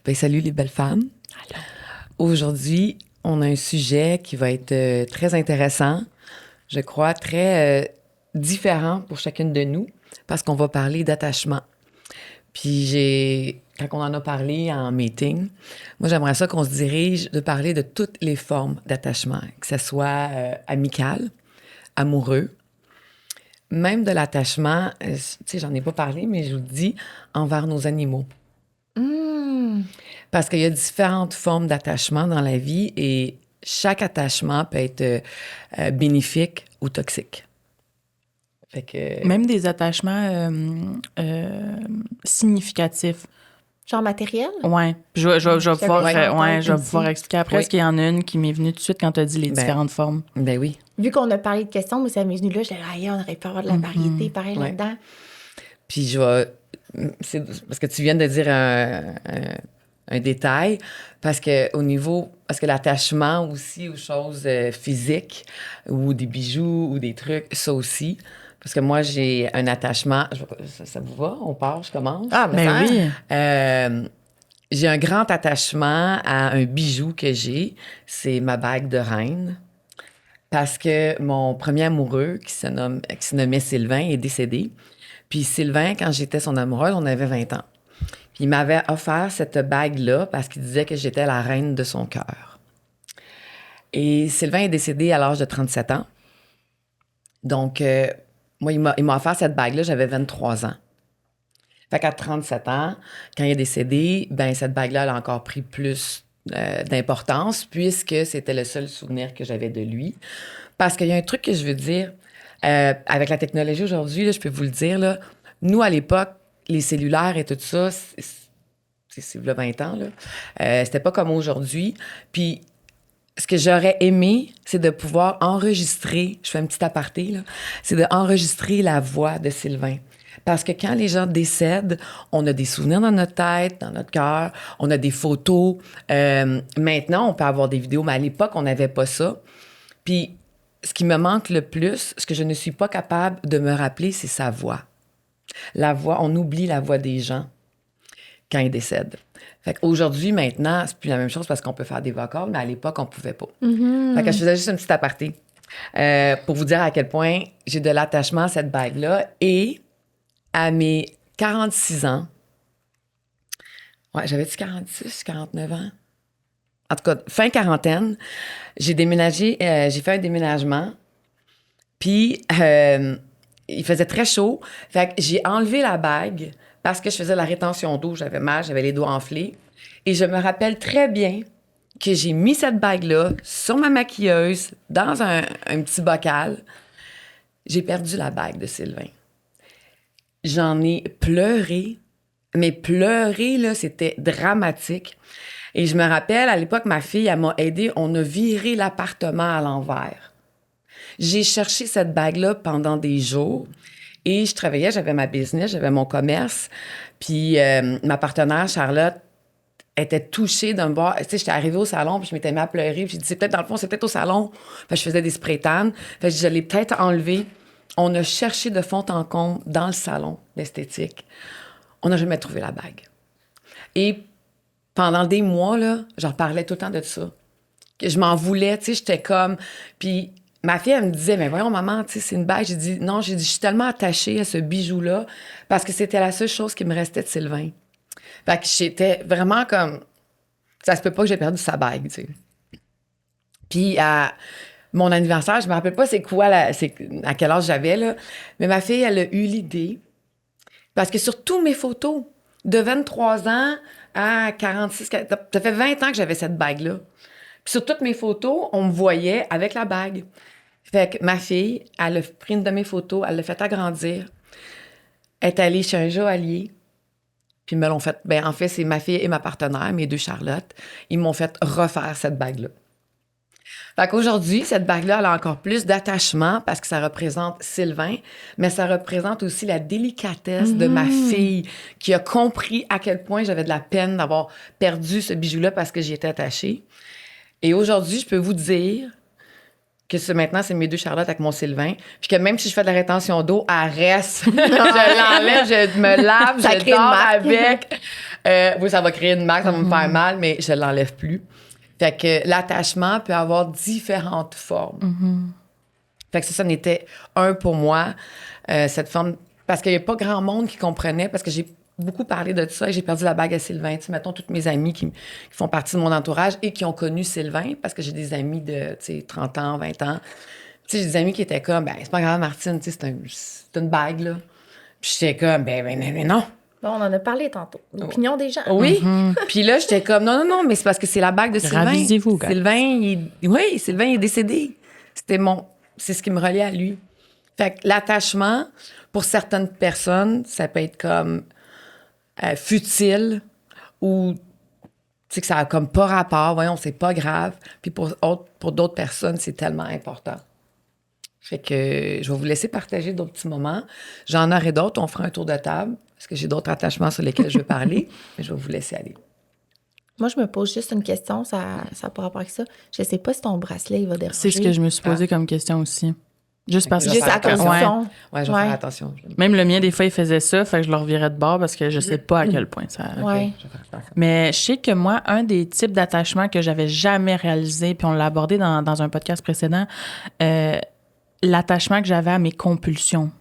Ben, salut les belles femmes. Alors. Aujourd'hui, on a un sujet qui va être très intéressant, je crois très différent pour chacune de nous, parce qu'on va parler d'attachement. Puis quand on en a parlé en meeting, moi j'aimerais ça qu'on se dirige de parler de toutes les formes d'attachement, que ce soit amical, amoureux, même de l'attachement, tu sais, j'en ai pas parlé, mais je vous le dis, envers nos animaux. Parce qu'il y a différentes formes d'attachement dans la vie et chaque attachement peut être bénéfique ou toxique. Fait que... Même des attachements significatifs. Genre matériel? Oui. Je vais Ouais. pouvoir expliquer après, parce qu'il y en a une qui m'est venue tout de suite quand tu as dit les différentes formes. Ben oui. Vu qu'on a parlé de questions, moi, ça m'est venu là, j'ai dit, on aurait pu avoir de la variété, pareil, Ouais. là-dedans. Puis c'est parce que tu viens de dire un détail, parce que l'attachement aussi aux choses physiques, ou des bijoux, ou des trucs, ça aussi. Parce que moi, j'ai un attachement... Ça vous va? On part, je commence? Ah, mais ça, oui. J'ai un grand attachement à un bijou que j'ai. C'est ma bague de reine. Parce que mon premier amoureux, qui se nommait Sylvain, est décédé. Puis Sylvain, quand j'étais son amoureuse, on avait 20 ans. Puis il m'avait offert cette bague-là parce qu'il disait que j'étais la reine de son cœur. Et Sylvain est décédé à l'âge de 37 ans. Donc, moi, il m'a offert cette bague-là, j'avais 23 ans. Fait qu'à 37 ans, quand il est décédé, ben cette bague-là, elle a encore pris plus d'importance puisque c'était le seul souvenir que j'avais de lui. Parce qu'il y a un truc que je veux dire, avec la technologie aujourd'hui, là, je peux vous le dire, là, nous, à l'époque, les cellulaires et tout ça, c'est il y a 20 ans, là, c'était pas comme aujourd'hui. Puis, ce que j'aurais aimé, c'est de pouvoir enregistrer, je fais un petit aparté, là, c'est d'enregistrer la voix de Sylvain. Parce que quand les gens décèdent, on a des souvenirs dans notre tête, dans notre cœur, on a des photos. Maintenant, on peut avoir des vidéos, mais à l'époque, on n'avait pas ça. Puis, ce qui me manque le plus, ce que je ne suis pas capable de me rappeler, c'est sa voix. La voix, on oublie la voix des gens quand ils décèdent. Fait qu'aujourd'hui, maintenant, c'est plus la même chose parce qu'on peut faire des vocals, mais à l'époque, on pouvait pas. Fait que je faisais juste une petite aparté pour vous dire à quel point j'ai de l'attachement à cette bague-là. Et à mes 46 ans, j'avais-tu 46, 49 ans? En tout cas, fin quarantaine, j'ai déménagé, j'ai fait un déménagement, puis il faisait très chaud. Fait que j'ai enlevé la bague parce que je faisais la rétention d'eau, j'avais mal, j'avais les doigts enflés. Et je me rappelle très bien que j'ai mis cette bague-là sur ma maquilleuse, dans un petit bocal. J'ai perdu la bague de Sylvain. J'en ai pleuré, mais pleurer, là, c'était dramatique. Et je me rappelle, à l'époque, ma fille, elle m'a aidée. On a viré l'appartement à l'envers. J'ai cherché cette bague-là pendant des jours. Et je travaillais, j'avais ma business, j'avais mon commerce. Puis ma partenaire, Charlotte, était touchée de me voir. Tu sais, j'étais arrivée au salon, puis je m'étais mis à pleurer. Puis j'ai dit, c'est peut-être, dans le fond, c'est peut-être au salon. Fait que je faisais des spray-tan. Fait que je l'ai peut-être enlevé. On a cherché de fond en comble dans le salon d'esthétique. On n'a jamais trouvé la bague. Et pendant des mois, là, j'en parlais tout le temps de ça. Que je m'en voulais, tu sais, j'étais comme... Puis ma fille, elle me disait, mais voyons, maman, tu sais, c'est une bague. J'ai dit, non, je suis tellement attachée à ce bijou-là parce que c'était la seule chose qui me restait de Sylvain. Fait que j'étais vraiment comme... Ça se peut pas que j'ai perdu sa bague, tu sais. Puis à mon anniversaire, je me rappelle pas à quel âge j'avais, là, mais ma fille, elle a eu l'idée. Parce que sur toutes mes photos, de 23 ans à 46, ça fait 20 ans que j'avais cette bague-là. Puis sur toutes mes photos, on me voyait avec la bague. Fait que ma fille, elle a pris une de mes photos, elle l'a fait agrandir. Elle est allée chez un joaillier. Puis ils me l'ont fait... Ben, en fait, c'est ma fille et ma partenaire, mes deux Charlotte. Ils m'ont fait refaire cette bague-là. Fait qu'aujourd'hui, cette bague-là, elle a encore plus d'attachement parce que ça représente Sylvain, mais ça représente aussi la délicatesse de ma fille qui a compris à quel point j'avais de la peine d'avoir perdu ce bijou-là parce que j'y étais attachée. Et aujourd'hui, je peux vous dire maintenant, c'est mes 2 Charlotte avec mon Sylvain. Puis que même si je fais de la rétention d'eau, elle reste. Je l'enlève, je me lave, Ça je crée une dors marque. avec. Oui, ça va créer une marque, ça va me faire mal, mais je l'enlève plus. Fait que l'attachement peut avoir différentes formes. Fait que ça en était un pour moi, cette forme. Parce qu'il n'y a pas grand monde qui comprenait, parce que j'ai beaucoup parlé de tout ça et j'ai perdu la bague à Sylvain. Tu sais, mettons, toutes mes amies qui font partie de mon entourage et qui ont connu Sylvain, parce que j'ai des amis de, tu sais, 30 ans, 20 ans. Tu sais, j'ai des amis qui étaient comme, ben, c'est pas grave, Martine, tu sais, c'est une bague, là. Puis j'étais comme, mais non. Bon, on en a parlé tantôt. L'opinion des gens. Oui. Puis là, j'étais comme, non, mais c'est parce que c'est la bague de Sylvain. Ravisez-vous, gars. Sylvain est décédé. C'est ce qui me reliait à lui. Fait que l'attachement, pour certaines personnes, ça peut être comme futile ou, tu sais, que ça a comme pas rapport. Voyons, c'est pas grave. Puis pour d'autres personnes, c'est tellement important. Fait que je vais vous laisser partager d'autres petits moments. J'en aurai d'autres. On fera un tour de table parce que j'ai d'autres attachements sur lesquels je veux parler. Mais je vais vous laisser aller. Moi, je me pose juste une question, ça a pas rapport avec ça. Je sais pas si ton bracelet, il va déranger. C'est ce que je me suis posé comme question aussi. Juste parce que Juste à cause du ouais. son. Ouais, je vais faire attention. Même le mien, des fois, il faisait ça, fait que je le revirais de bord parce que je sais pas à quel point ça... Ouais. Je vais faire attention. Mais je sais que moi, un des types d'attachement que j'avais jamais réalisé, puis on l'a abordé dans un podcast précédent, l'attachement que j'avais à mes compulsions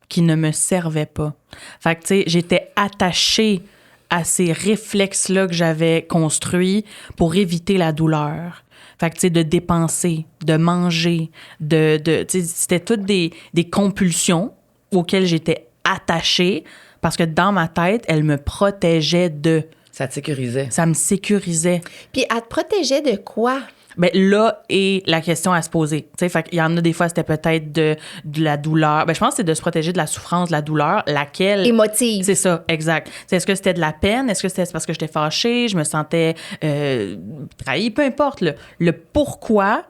qui ne me servaient pas. Fait que, tu sais, j'étais attachée à ces réflexes-là que j'avais construits pour éviter la douleur. Fait que, tu sais, de dépenser, de manger, tu sais, c'était toutes des compulsions auxquelles j'étais attachée parce que dans ma tête, elles me protégeaient de... Ça te sécurisait. Ça me sécurisait. Puis, elle te protégeait de quoi? Ben là est la question à se poser. Tu sais, fait qu'il y en a des fois, c'était peut-être de la douleur. Ben je pense que c'est de se protéger de la souffrance, de la douleur, laquelle... Émotive. C'est ça, exact. Est-ce que c'était de la peine? Est-ce que c'était parce que j'étais fâchée? Je me sentais trahie? Peu importe. Le pourquoi,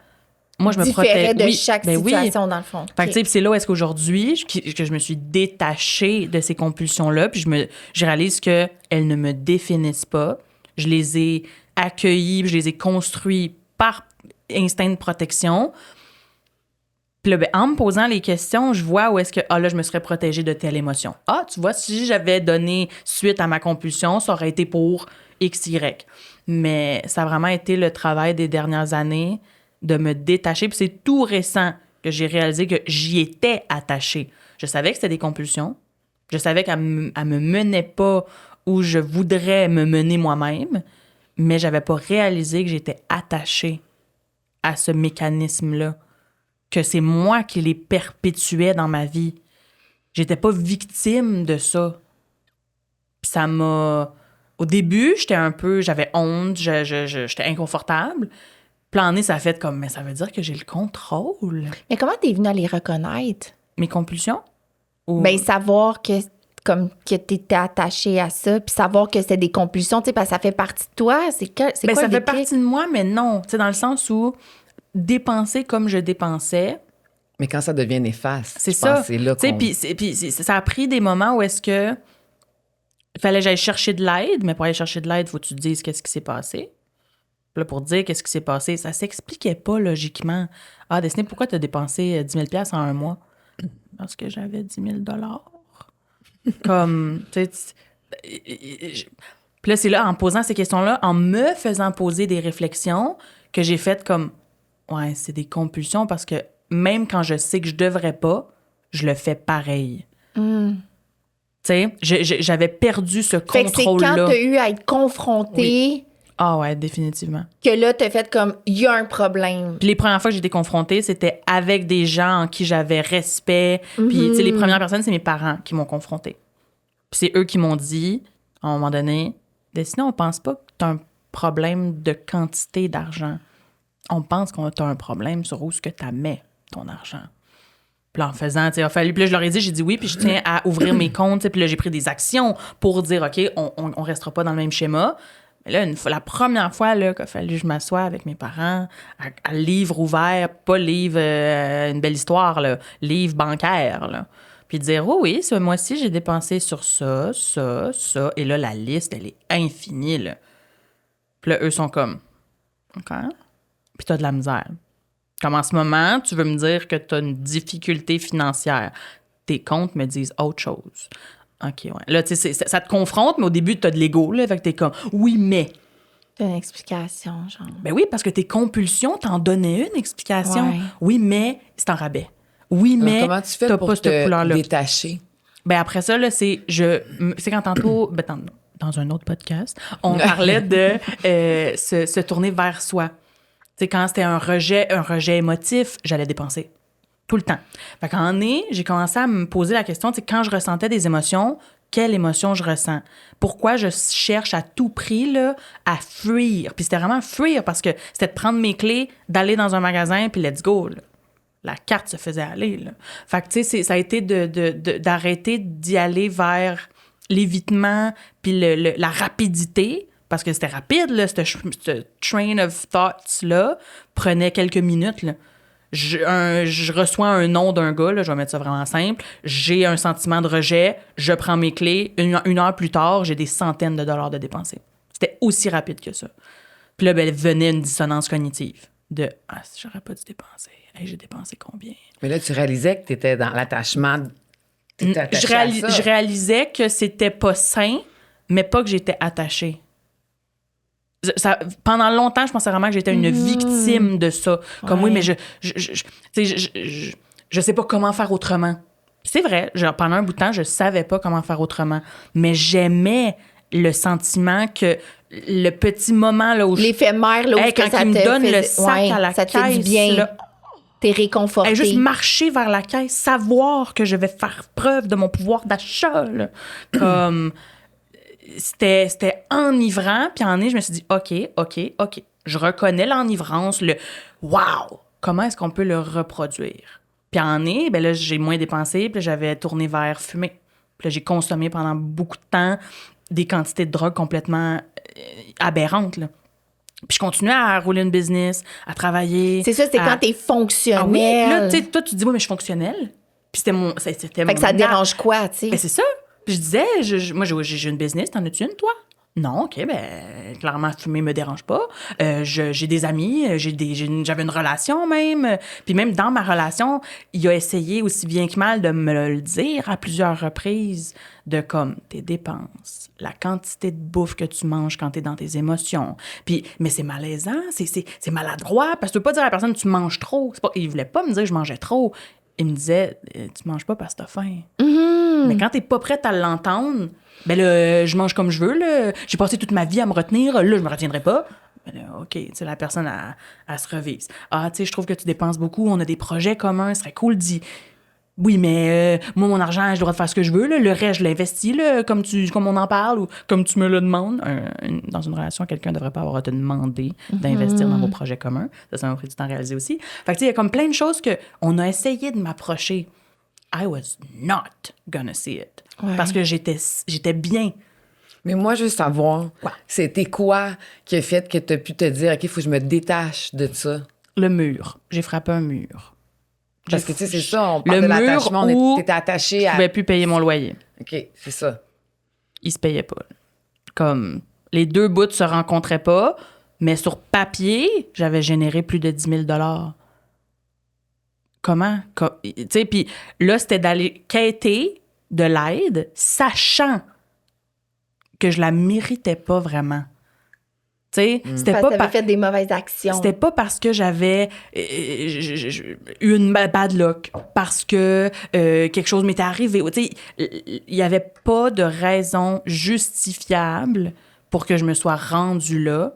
moi, je me Différait protégeais. de chaque situation, dans le fond. Fait que, tu sais, c'est là où est-ce qu'aujourd'hui, que je me suis détachée de ces compulsions-là, puis je réalise qu'elles ne me définissent pas. Je les ai accueillies, puis je les ai construites par instinct de protection. Puis là, ben, en me posant les questions, je vois où est-ce que, là, je me serais protégée de telle émotion. Ah, tu vois, si j'avais donné suite à ma compulsion, ça aurait été pour X, Y. Mais ça a vraiment été le travail des dernières années de me détacher. Puis c'est tout récent que j'ai réalisé que j'y étais attachée. Je savais que c'était des compulsions. Je savais qu'elle me menait pas où je voudrais me mener moi-même, mais j'avais pas réalisé que j'étais attachée à ce mécanisme-là, que c'est moi qui les perpétuais dans ma vie. J'étais pas victime de ça. Puis ça m'a... Au début, j'avais honte, j'étais inconfortable. Planer, ça a fait comme, mais ça veut dire que j'ai le contrôle. Mais comment t'es venue à les reconnaître? Mes compulsions? Ou... Ben, savoir que t'étais attachée à ça, puis savoir que c'était des compulsions, tu sais, parce que ça fait partie de toi. C'est quoi ça le fait déclic? partie de moi, mais non. Tu sais, dans le sens où dépenser comme je dépensais... Mais quand ça devient néfaste, c'est je ça. pense que c'est là qu'on... Puis ça a pris des moments où est-ce que fallait que j'aille chercher de l'aide, mais pour aller chercher de l'aide, il faut que tu te dises qu'est-ce qui s'est passé. Puis là, pour dire qu'est-ce qui s'est passé, ça s'expliquait pas logiquement. Ah, Destinée, pourquoi tu as dépensé 10 000 $ en un mois? Parce que j'avais 10 000 $. Comme, tu sais... Puis là, c'est là, en posant ces questions-là, en me faisant poser des réflexions, que j'ai faites comme, ouais, c'est des compulsions parce que même quand je sais que je devrais pas, je le fais pareil. Tu sais, j'avais perdu ce Fait que c'est contrôle-là. quand t'as eu à être confrontée Oui. Ah ouais, définitivement. que là, t'as fait comme, il y a un problème. Puis les premières fois que j'ai été confrontée, c'était avec des gens en qui j'avais respect. Puis, tu sais, les premières personnes, c'est mes parents qui m'ont confrontée. Puis c'est eux qui m'ont dit, à un moment donné, sinon, on pense pas que t'as un problème de quantité d'argent. On pense qu'on a un problème sur où est-ce que tu mets ton argent. Puis là, en faisant, tu sais, il a fallu... Puis là, je leur ai dit, j'ai dit oui, puis je tiens à ouvrir mes comptes. Puis là, j'ai pris des actions pour dire, OK, on restera pas dans le même schéma. Mais là, la première fois là, qu'il a fallu que je m'assoie avec mes parents, à livre ouvert, pas livre une belle histoire, là, livre bancaire, là. Puis dire, oui, ce mois-ci, j'ai dépensé sur ça, ça, ça. Et là, la liste, elle est infinie, là. Puis là, eux sont comme, OK. Puis t'as de la misère. Comme en ce moment, tu veux me dire que tu as une difficulté financière. Tes comptes me disent autre chose. OK, ouais. Là, tu sais, ça te confronte, mais au début, tu as de l'ego, là. Fait que t'es comme, oui, mais. C'est une explication, genre. Ben oui, parce que tes compulsions t'en donnaient une explication. Ouais. Oui, mais c'est en rabais. Oui, Alors, mais comment tu fais t'as pour pas cette couleur-là. détacher? Ben après ça, là, c'est quand tantôt, dans un autre podcast, on parlait de se tourner vers soi. Tu sais, quand c'était un rejet émotif, j'allais dépenser. Tout le temps. Fait qu'en année, j'ai commencé à me poser la question, tu sais, quand je ressentais des émotions, quelle émotion je ressens? Pourquoi je cherche à tout prix là, à fuir? Puis c'était vraiment fuir parce que c'était de prendre mes clés, d'aller dans un magasin, puis let's go, là. La carte se faisait aller, là. Fait que, tu sais, ça a été d'arrêter d'y aller vers l'évitement puis la rapidité, parce que c'était rapide, là, ce train of thoughts-là prenait quelques minutes, là. Je reçois un nom d'un gars, là, je vais mettre ça vraiment simple, j'ai un sentiment de rejet, je prends mes clés, une heure plus tard, j'ai des centaines de dollars de dépensés. C'était aussi rapide que ça. Puis là, ben, venait une dissonance cognitive de « Ah, j'aurais pas dû dépenser. Hey, j'ai dépensé combien? » Mais là, tu réalisais que tu étais dans l'attachement. Je réalisais que c'était pas sain, mais pas que j'étais attachée. Pendant longtemps, je pensais vraiment que j'étais une victime de ça. Comme oui, mais je sais pas comment faire autrement. C'est vrai, genre, pendant un bout de temps, je savais pas comment faire autrement. Mais j'aimais le sentiment que le petit moment là où l'éphémère, là, où hey, quand ça il me te donne fait, le sac à la ça te fait caisse, du bien. là, T'es réconforté. hey, juste marcher vers la caisse, savoir que je vais faire preuve de mon pouvoir d'achat. Là. Comme c'était enivrant. Puis en année, je me suis dit, OK. Je reconnais l'enivrance, le « wow! Comment est-ce qu'on peut le reproduire? » Puis en année, ben là, j'ai moins dépensé, puis j'avais tourné vers fumer. Puis là, j'ai consommé pendant beaucoup de temps des quantités de drogue complètement aberrantes, là. Puis je continuais à rouler une business, à travailler. C'est ça, c'est quand t'es fonctionnel. Ah oui, puis là, tu sais, toi, tu dis, oui, mais je suis fonctionnelle. Puis c'était mon. Fait que ça te dérange quoi, tu sais? Ben, c'est ça. Puis je disais, moi, j'ai une business, t'en as-tu une, toi? Non, OK, ben clairement, fumer me dérange pas. J'ai des amis, j'avais une relation même. Puis même dans ma relation, il a essayé aussi bien que mal de me le dire à plusieurs reprises, de comme tes dépenses, la quantité de bouffe que tu manges quand t'es dans tes émotions. Puis, mais c'est malaisant, c'est maladroit, parce que tu peux pas dire à la personne tu manges trop. Il voulait pas me dire que je mangeais trop. Il me disait, tu manges pas parce que t'as faim. Mais quand t'es pas prête à l'entendre, ben là, je mange comme je veux, là. J'ai passé toute ma vie à me retenir, là, je me retiendrai pas. Ben là, OK, tu sais, la personne, elle se revise. Ah, tu sais, je trouve que tu dépenses beaucoup, on a des projets communs, ce serait cool d'y... Oui, mais moi, mon argent, j'ai le droit de faire ce que je veux, là. Le reste, je l'investis, là, comme on en parle ou comme tu me le demandes. Dans une relation, quelqu'un ne devrait pas avoir à te demander d'investir dans vos projets communs. Ça m'a pris du temps à réaliser aussi. Fait que, tu sais, il y a comme plein de choses qu'on a essayé de m'approcher. I was not gonna see it. Ouais. Parce que j'étais bien. Mais moi, je veux savoir, c'était quoi qui a fait que tu as pu te dire, OK, il faut que je me détache de ça? Le mur. J'ai frappé un mur. Parce que, tu sais, c'est ça, on parle le de mur l'attachement, où t'étais attaché je à... pouvais plus payer mon loyer. OK, c'est ça. Il se payait pas. Comme les deux bouts se rencontraient pas, mais sur papier, j'avais généré plus de 10 000 $. Comment? Tu sais, puis là, c'était d'aller quêter de l'aide, sachant que je la méritais pas vraiment. Tu sais, c'était Parce pas... que t'avais fait des mauvaises actions. C'était pas parce que j'avais eu une bad luck, parce que quelque chose m'était arrivé. Tu sais, il y avait pas de raison justifiable pour que je me sois rendue là.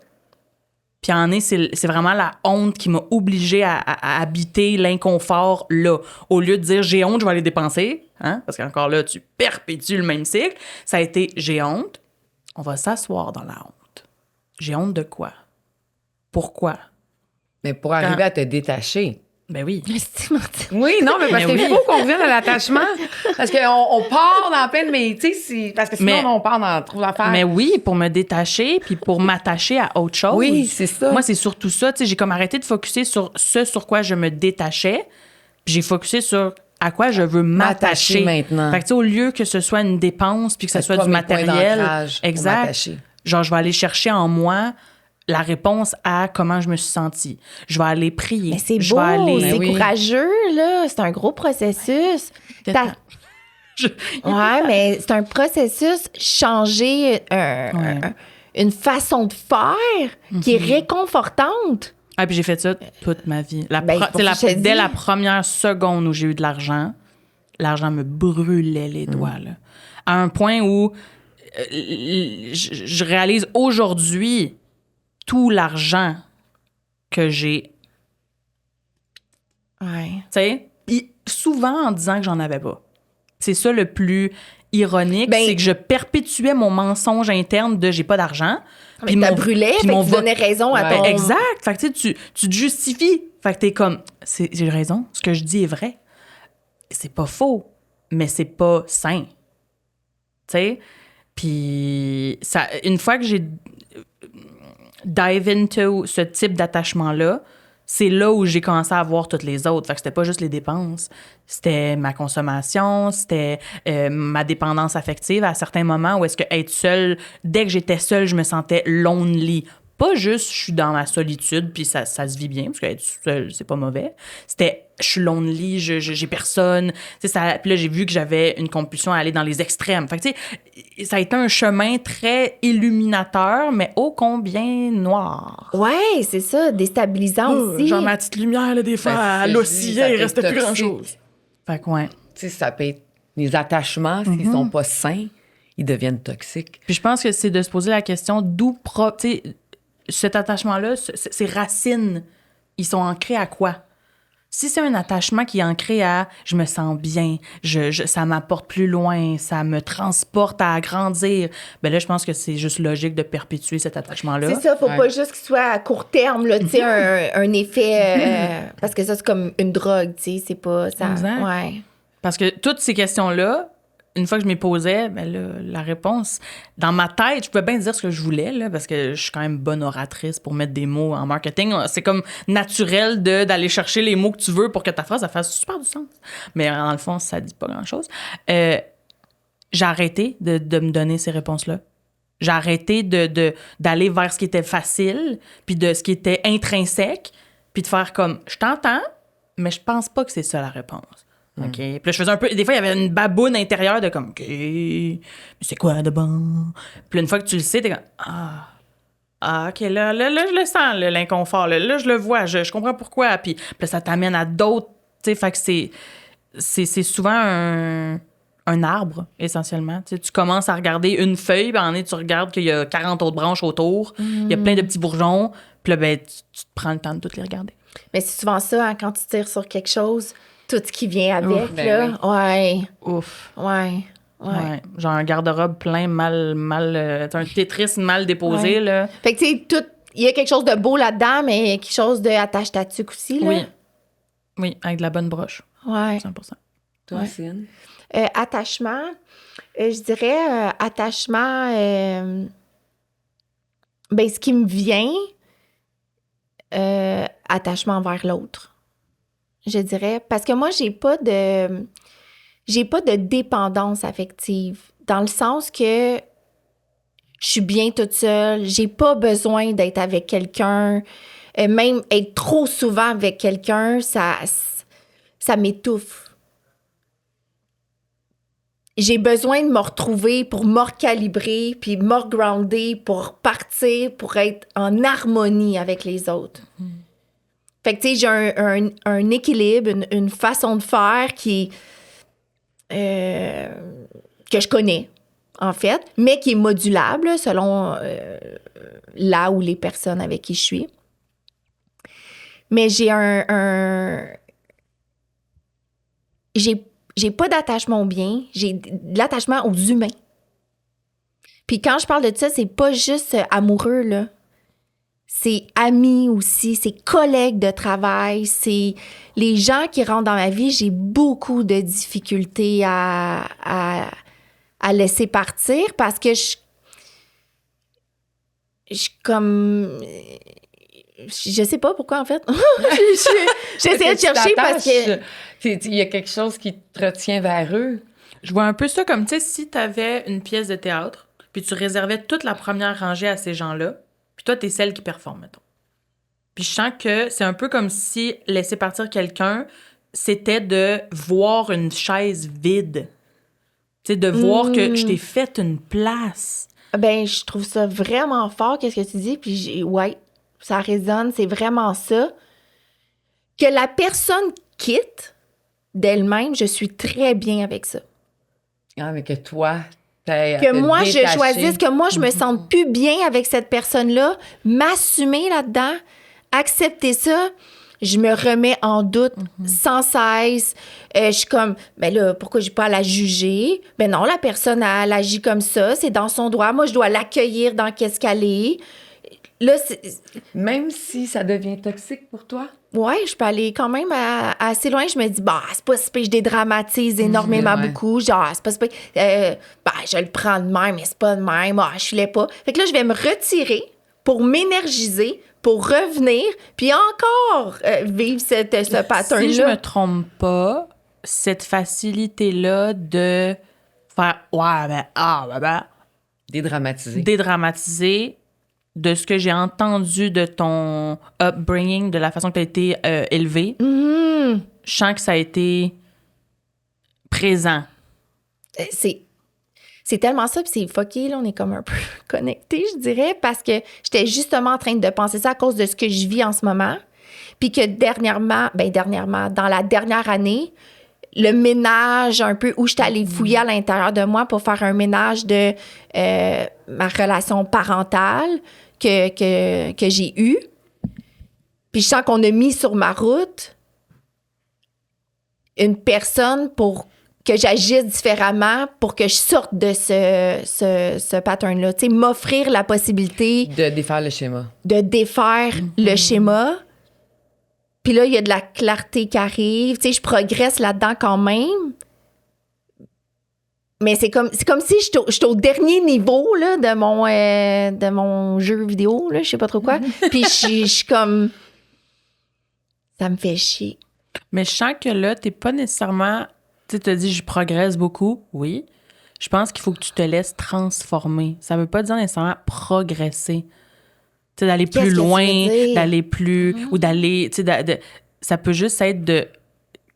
Puis en est, c'est vraiment la honte qui m'a obligée à habiter l'inconfort là. Au lieu de dire « j'ai honte, je vais aller dépenser hein? », parce qu'encore là, tu perpétues le même cycle. Ça a été « j'ai honte, on va s'asseoir dans la honte ». J'ai honte de quoi? Pourquoi? Mais pour arriver à te détacher. Ben oui. Oui, non, mais parce qu'il faut qu'on revienne à l'attachement. Parce qu'on part dans plein de... Mais tu sais, parce que sinon, on part dans trop d'affaires. Mais oui, pour me détacher, puis pour m'attacher à autre chose. Oui, c'est ça. Moi, c'est surtout ça. Tu sais, j'ai comme arrêté de focusser sur ce sur quoi je me détachais, puis j'ai focusé sur à quoi je veux m'attacher. Maintenant. Fait que tu sais, au lieu que ce soit une dépense, puis que ce soit du matériel. Exact. Genre, je vais aller chercher en moi la réponse à comment je me suis sentie. Je vais aller prier. Mais c'est je beau, vais aller... c'est oui. courageux, là. C'est un gros processus. Ouais, mais c'est un processus changer une façon de faire qui est réconfortante. Ah, puis j'ai fait ça toute ma vie. Ben, c'est pour ça que je te Dès dis. la première seconde où j'ai eu de l'argent me brûlait les doigts, là. À un point où je réalise aujourd'hui tout l'argent que j'ai. Ouais. Tu sais, souvent en disant que j'en avais pas. C'est ça le plus ironique, Ben- c'est que je perpétuais mon mensonge interne de j'ai pas d'argent. Mais t'as brûlé, puis fait mon que tu vote- donnais raison à Ouais. ton... Exact. Fait que tu te justifies. Fait que t'es comme, j'ai raison, ce que je dis est vrai. C'est pas faux, mais c'est pas sain. Tu sais? Puis, une fois que j'ai dive into ce type d'attachement-là, c'est là où j'ai commencé à voir toutes les autres. Fait que c'était pas juste les dépenses, c'était ma consommation, c'était ma dépendance affective à certains moments où est-ce que être seule, dès que j'étais seule, je me sentais lonely. Pas juste je suis dans ma solitude puis ça se vit bien parce qu'être seule, c'est pas mauvais. C'était je suis lonely, j'ai personne. Tu sais, puis là j'ai vu que j'avais une compulsion à aller dans les extrêmes. Fait que tu sais, ça a été un chemin très illuminateur mais ô combien noir. Ouais, c'est ça, déstabilisant aussi. Genre ma petite lumière, là, des fois, Ben, elle ça, oscillait, il peut restait être plus toxique. grand-chose. Fait que, ouais. Tu sais, ça peut être... Les attachements, s'ils sont pas sains, ils deviennent toxiques. Puis je pense que c'est de se poser la question d'où... Tu sais, cet attachement-là, ces racines, ils sont ancrés à quoi? Si c'est un attachement qui est ancré à « je me sens bien, ça m'apporte plus loin, ça me transporte à grandir », ben là, je pense que c'est juste logique de perpétuer cet attachement-là. C'est ça, faut Ouais. pas juste qu'il soit à court terme, là, tu sais, un effet... parce que ça, c'est comme une drogue, tu sais, c'est pas... Ça, Exact. ouais. Parce que toutes ces questions-là, une fois que je m'y posais, ben là, la réponse, dans ma tête, je pouvais bien dire ce que je voulais, là, parce que je suis quand même bonne oratrice pour mettre des mots en marketing. C'est comme naturel d'aller chercher les mots que tu veux pour que ta phrase, ça fasse super du sens. Mais dans le fond, ça dit pas grand-chose. J'ai arrêté de me donner ces réponses-là. J'ai arrêté d'aller vers ce qui était facile, puis de ce qui était intrinsèque, puis de faire comme, je t'entends, mais je pense pas que c'est ça la réponse. OK? Puis là, je faisais un peu... Des fois, il y avait une baboune intérieure de comme, OK, mais c'est quoi de bon? Puis là, une fois que tu le sais, t'es comme, ah, OK, là, je le sens, l'inconfort. Là, je le vois, je comprends pourquoi. Puis là, ça t'amène à d'autres... Tu sais, fait que c'est souvent un arbre, essentiellement. Tu sais, tu commences à regarder une feuille, puis en est, tu regardes qu'il y a 40 autres branches autour, il y a plein de petits bourgeons, puis là, ben, tu te prends le temps de toutes les regarder. Mais c'est souvent ça, hein, quand tu tires sur quelque chose, tout ce qui vient avec, Ouf, ben là. Ouais, Ouf. ouais. Ouais. Genre un garde-robe plein un Tetris mal déposé, Ouais. là. Fait que, tu sais, tout... Il y a quelque chose de beau là-dedans, mais quelque chose de attache-tatuc aussi, là. Oui. Oui, avec de la bonne broche, Ouais. 100%. Toi, Ouais. Cine? Attachement, je dirais attachement... ben, ce qui me vient, attachement envers l'autre. Je dirais. Parce que moi, j'ai pas de dépendance affective. Dans le sens que je suis bien toute seule. J'ai pas besoin d'être avec quelqu'un. Même être trop souvent avec quelqu'un, ça m'étouffe. J'ai besoin de me retrouver pour me recalibrer, puis me regrounder, pour partir, pour être en harmonie avec les autres. Fait que, tu sais, j'ai un équilibre, une façon de faire qui que je connais, en fait, mais qui est modulable selon là où les personnes avec qui je suis. Mais j'ai j'ai pas d'attachement au bien, j'ai de l'attachement aux humains. Puis quand je parle de ça, c'est pas juste amoureux, là. C'est amis aussi, c'est collègues de travail, c'est les gens qui rentrent dans ma vie. J'ai beaucoup de difficultés à laisser partir parce que je sais pas pourquoi, en fait. J'essaie de chercher parce que... Il y a quelque chose qui te retient vers eux. Je vois un peu ça comme, tu sais, si t'avais une pièce de théâtre, puis tu réservais toute la première rangée à ces gens-là, Puis toi, t'es celle qui performe, mettons. Puis je sens que c'est un peu comme si laisser partir quelqu'un, c'était de voir une chaise vide. Tu sais, de voir que je t'ai fait une place. Ben, je trouve ça vraiment fort, qu'est-ce que tu dis, puis ouais, ça résonne, c'est vraiment ça. Que la personne quitte d'elle-même, je suis très bien avec ça. Ah, mais que toi, t'es Que moi, détaché. je choisisse, que moi, je me sente plus bien avec cette personne-là, m'assumer là-dedans, accepter ça, je me remets en doute sans cesse. Je suis comme, ben là, pourquoi j'ai pas à la juger? Ben non, la personne, elle agit comme ça, c'est dans son droit. Moi, je dois l'accueillir dans qu'est-ce qu'elle est. Là, Même si ça devient toxique pour toi? ouais, je peux aller quand même assez loin. Je me dis, bah, c'est pas si pire, je dédramatise énormément ouais. beaucoup. Genre, c'est pas si pire. Ben, je le prends de même, mais c'est pas de même. Ah, je l'ai pas. Fait que là, je vais me retirer pour m'énergiser, pour revenir, puis encore vivre ce pattern-là. Si je me trompe pas, cette facilité-là de faire « ouais, ben, dédramatiser de ce que j'ai entendu de ton upbringing, de la façon que tu as été élevé, je sens que ça a été présent. C'est tellement ça, puis c'est fucké, là, on est comme un peu connectés, je dirais, parce que j'étais justement en train de penser ça à cause de ce que je vis en ce moment, puis que dernièrement, dans la dernière année, le ménage un peu où j'étais allée fouiller à l'intérieur de moi pour faire un ménage de ma relation parentale que j'ai eue, puis je sens qu'on a mis sur ma route une personne pour que j'agisse différemment pour que je sorte de ce pattern-là. Tu sais, m'offrir la possibilité De défaire le schéma. de défaire le schéma. Puis là, il y a de la clarté qui arrive. Tu sais, je progresse là-dedans quand même. Mais c'est comme si j'étais au dernier niveau là, de mon jeu vidéo, là, je sais pas trop quoi. Puis je suis comme... Ça me fait chier. Mais je sens que là, t'es pas nécessairement... Tu te dis, je progresse beaucoup, oui. Je pense qu'il faut que tu te laisses transformer. Ça veut pas dire nécessairement progresser. Tu sais, d'aller plus loin, d'aller plus... Ou d'aller... Tu sais, ça peut juste être de...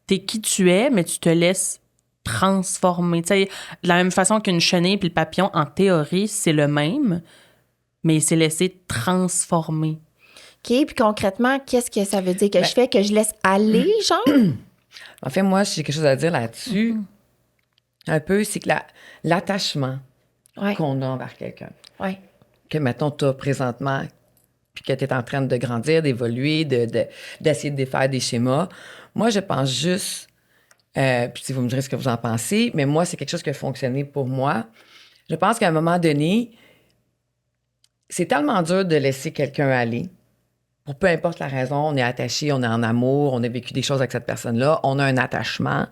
T'es qui tu es, mais tu te laisses transformer. Tu sais, de la même façon qu'une chenille puis le papillon, en théorie, c'est le même, mais il s'est laissé transformer. OK, puis concrètement, qu'est-ce que ça veut dire que je fais? Que je laisse aller, genre? En fait, moi, j'ai quelque chose à dire là-dessus. Un peu, c'est que l'attachement qu'on a envers quelqu'un, que, mettons, tu as présentement, puis que tu es en train de grandir, d'évoluer, d'essayer de défaire des schémas, moi, je pense juste, puis si vous me direz ce que vous en pensez, mais moi, c'est quelque chose qui a fonctionné pour moi. Je pense qu'à un moment donné, c'est tellement dur de laisser quelqu'un aller. Pour peu importe la raison, on est attaché, on est en amour, on a vécu des choses avec cette personne-là, on a un attachement.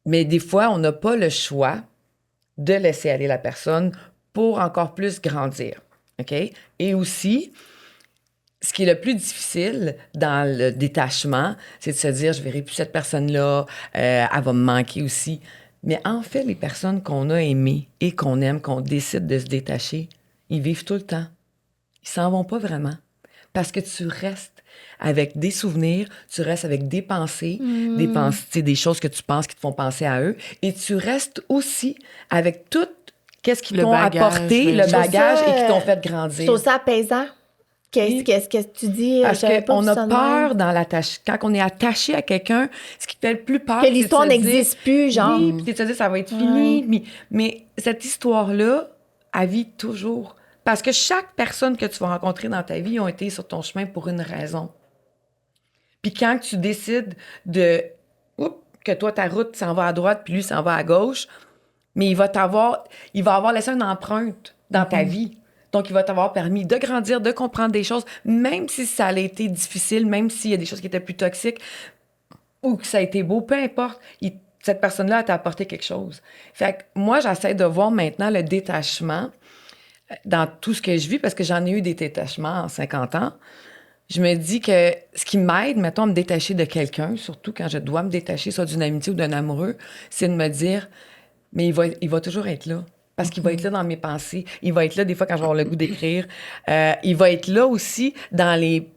Mais des fois, on n'a pas le choix de laisser aller la personne pour encore plus grandir. OK? Et aussi, ce qui est le plus difficile dans le détachement, c'est de se dire, je ne verrai plus cette personne-là, elle va me manquer aussi. Mais en fait, les personnes qu'on a aimées et qu'on aime, qu'on décide de se détacher, ils vivent tout le temps. Ils s'en vont pas vraiment. Parce que tu restes avec des souvenirs, tu restes avec des pensées, des choses que tu penses qui te font penser à eux. Et tu restes aussi avec tout qu'est-ce qu'ils t'ont apporté, le bagage, et qui t'ont fait grandir. Je trouve ça apaisant. Qu'est-ce que tu dis? Parce qu'on a peur dans l'attache. Quand on est attaché à quelqu'un, ce qui fait le plus peur, que l'histoire n'existe plus, genre. Oui, puis tu te dis, ça va être fini. Mais cette histoire-là, elle vit toujours. Parce que chaque personne que tu vas rencontrer dans ta vie ont été sur ton chemin pour une raison. Puis quand tu décides que toi, ta route s'en va à droite, puis lui s'en va à gauche, mais il va avoir laissé une empreinte dans ta vie. Donc, il va t'avoir permis de grandir, de comprendre des choses, même si ça a été difficile, même s'il y a des choses qui étaient plus toxiques ou que ça a été beau, peu importe, cette personne-là t'a apporté quelque chose. Fait que moi, j'essaie de voir maintenant le détachement dans tout ce que je vis, parce que j'en ai eu des détachements en 50 ans. Je me dis que ce qui m'aide, mettons, à me détacher de quelqu'un, surtout quand je dois me détacher, soit d'une amitié ou d'un amoureux, c'est de me dire, mais il va toujours être là. parce qu'il va être là dans mes pensées. Il va être là des fois quand je vais avoir le goût d'écrire. Il va être là aussi dans les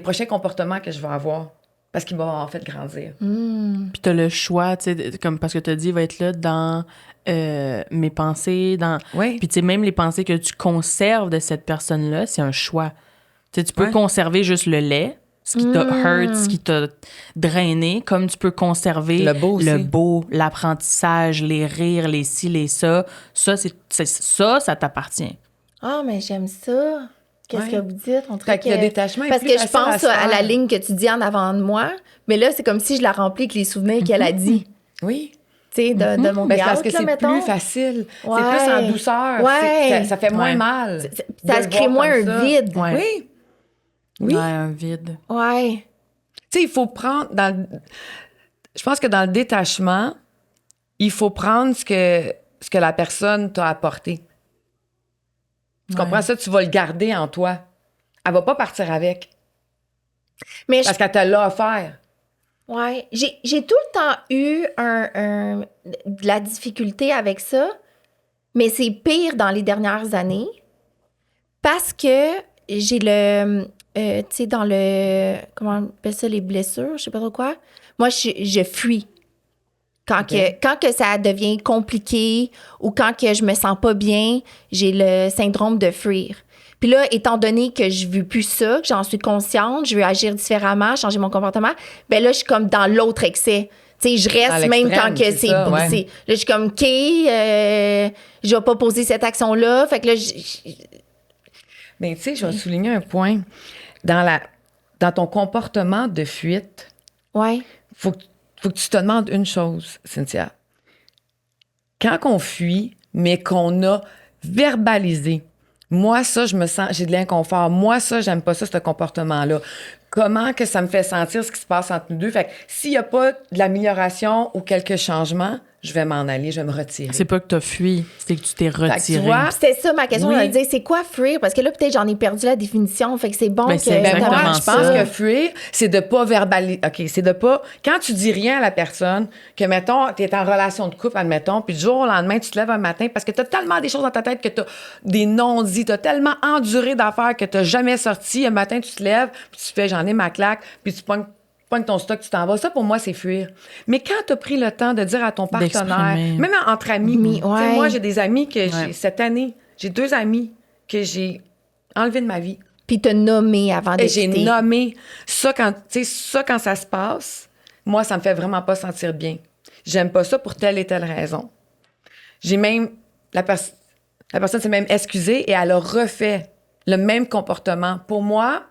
prochains comportements que je vais avoir. Parce qu'il va en fait grandir. Puis t'as le choix, tu sais, comme parce que t'as dit, il va être là dans mes pensées, dans... Oui. Puis tu sais, même les pensées que tu conserves de cette personne-là, c'est un choix. Tu sais, tu peux Ouais. conserver juste le lait, ce qui t'a hurt, ce qui t'a drainé, comme tu peux conserver Le beau aussi. le beau, l'apprentissage, les rires, les ci, les ça. Ça t'appartient. Ah, mais j'aime ça. Qu'est-ce Ouais. que vous dites? On Fait que le détachement est Parce plus que je facile pense à se à la faire. ligne que tu dis en avant de moi, mais là, c'est comme si je la remplis avec les souvenirs qu'elle a dit. Oui. Tu sais, de mon Ben, c'est parce théâtre, que là, c'est mettons. plus facile. Ouais. C'est plus en douceur. Ouais. Ça fait moins Ouais. mal. Ça de se le crée voir moins comme un ça. vide. Ouais. Oui. Oui. Ouais, un vide. Ouais. Tu sais, il faut prendre je pense que dans le détachement, il faut prendre ce que la personne t'a apporté. Tu Ouais. comprends ça? Tu vas le garder en toi. Elle va pas partir avec. Mais Parce qu'elle te l'a offert. ouais, j'ai tout le temps eu de la difficulté avec ça, mais c'est pire dans les dernières années parce que j'ai tu sais, dans le, comment on appelle ça, les blessures, je sais pas trop quoi. Moi, je fuis. Quand, Ok. quand que ça devient compliqué ou quand que je me sens pas bien, j'ai le syndrome de fuir. Puis là, étant donné que je veux plus ça, que j'en suis consciente, je veux agir différemment, changer mon comportement, ben là, je suis comme dans l'autre excès. Tu sais, je À reste même l'extrême, quand que c'est c'est... ça, ouais. Là, je suis comme, OK, je vais pas poser cette action-là. Fait que là, Mais tu sais, je vais souligner un point. Dans ton comportement de fuite, ouais. faut que tu te demandes une chose, Cynthia. Quand on fuit, mais qu'on a verbalisé, moi, ça, je me sens, j'ai de l'inconfort. Moi, ça, j'aime pas ça, ce comportement-là. Comment que ça me fait sentir ce qui se passe entre nous deux? Fait que s'il y a pas de l'amélioration ou quelques changements, je vais m'en aller, je vais me retirer. C'est pas que t'as fui, c'est que tu t'es Fait que retiré. tu vois, C'était ça ma question, Oui. de dire, c'est quoi fuir? Parce que là, peut-être, j'en ai perdu la définition. Fait que c'est bon Ben, que... c'est exactement moi, je ça. pense que fuir, c'est de pas verbaliser. OK, c'est de pas. Quand tu dis rien à la personne, que, mettons, tu es en relation de couple, admettons, puis du jour au lendemain, tu te lèves un matin parce que tu as tellement des choses dans ta tête que tu as des non-dits, tu as tellement enduré d'affaires que tu n'as jamais sorti. Un matin, tu te lèves, puis tu fais j'en ai ma claque, puis tu pognes ton stock, tu t'en vas. Ça, pour moi, c'est fuir. Mais quand tu as pris le temps de dire à ton partenaire, D'exprimer. même entre amis, tu sais, ouais. moi, j'ai des amis que Ouais. cette année, j'ai 2 amis que j'ai enlevés de ma vie. Puis te nommer avant de Et j'ai quitter. nommé ça quand ça se passe, moi, ça me fait vraiment pas sentir bien. J'aime pas ça pour telle et telle raison. J'ai même... La personne s'est même excusée et elle a refait le même comportement. Pour moi,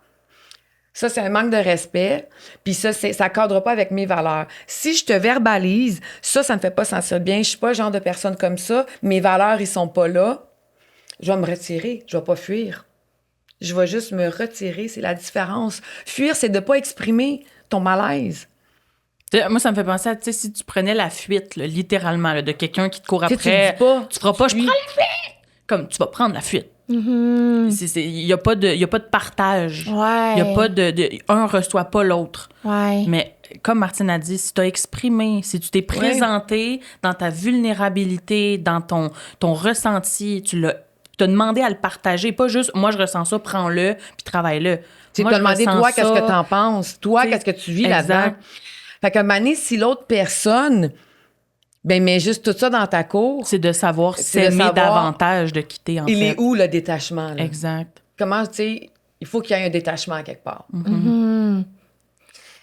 ça, c'est un manque de respect. Puis ça cadre pas avec mes valeurs. Si je te verbalise, ça me fait pas sentir bien. Je suis pas le genre de personne comme ça. Mes valeurs, ils sont pas là. Je vais me retirer. Je vais pas fuir. Je vais juste me retirer. C'est la différence. Fuir, c'est de pas exprimer ton malaise. Tu sais, moi, ça me fait penser à, tu sais, si tu prenais la fuite, là, littéralement, là, de quelqu'un qui te court Tu sais, après. tu dis pas, tu feras pas, tu je fuis. prends la fuite! Comme, tu vas prendre la fuite. Mm-hmm. Il n'y a pas de partage. Ouais. Il n'y a pas un reçoit pas l'autre. Ouais. Mais comme Martine a dit, si tu as exprimé, si tu t'es présenté dans ta vulnérabilité, dans ton ressenti, tu as demandé à le partager, pas juste moi je ressens ça, prends-le puis travaille-le. Tu Moi, t'as je demandé, ressens toi, qu'est-ce ça. que t'en penses? Toi, T'sais, qu'est-ce que tu vis exact. là-dedans? Fait qu'à un moment donné, si l'autre personne, ben, met juste tout ça dans ta cour, C'est de savoir C'est de s'aimer savoir davantage, de quitter en il fait. est où le détachement? Là? Exact. Comment, tu sais, il faut qu'il y ait un détachement quelque part.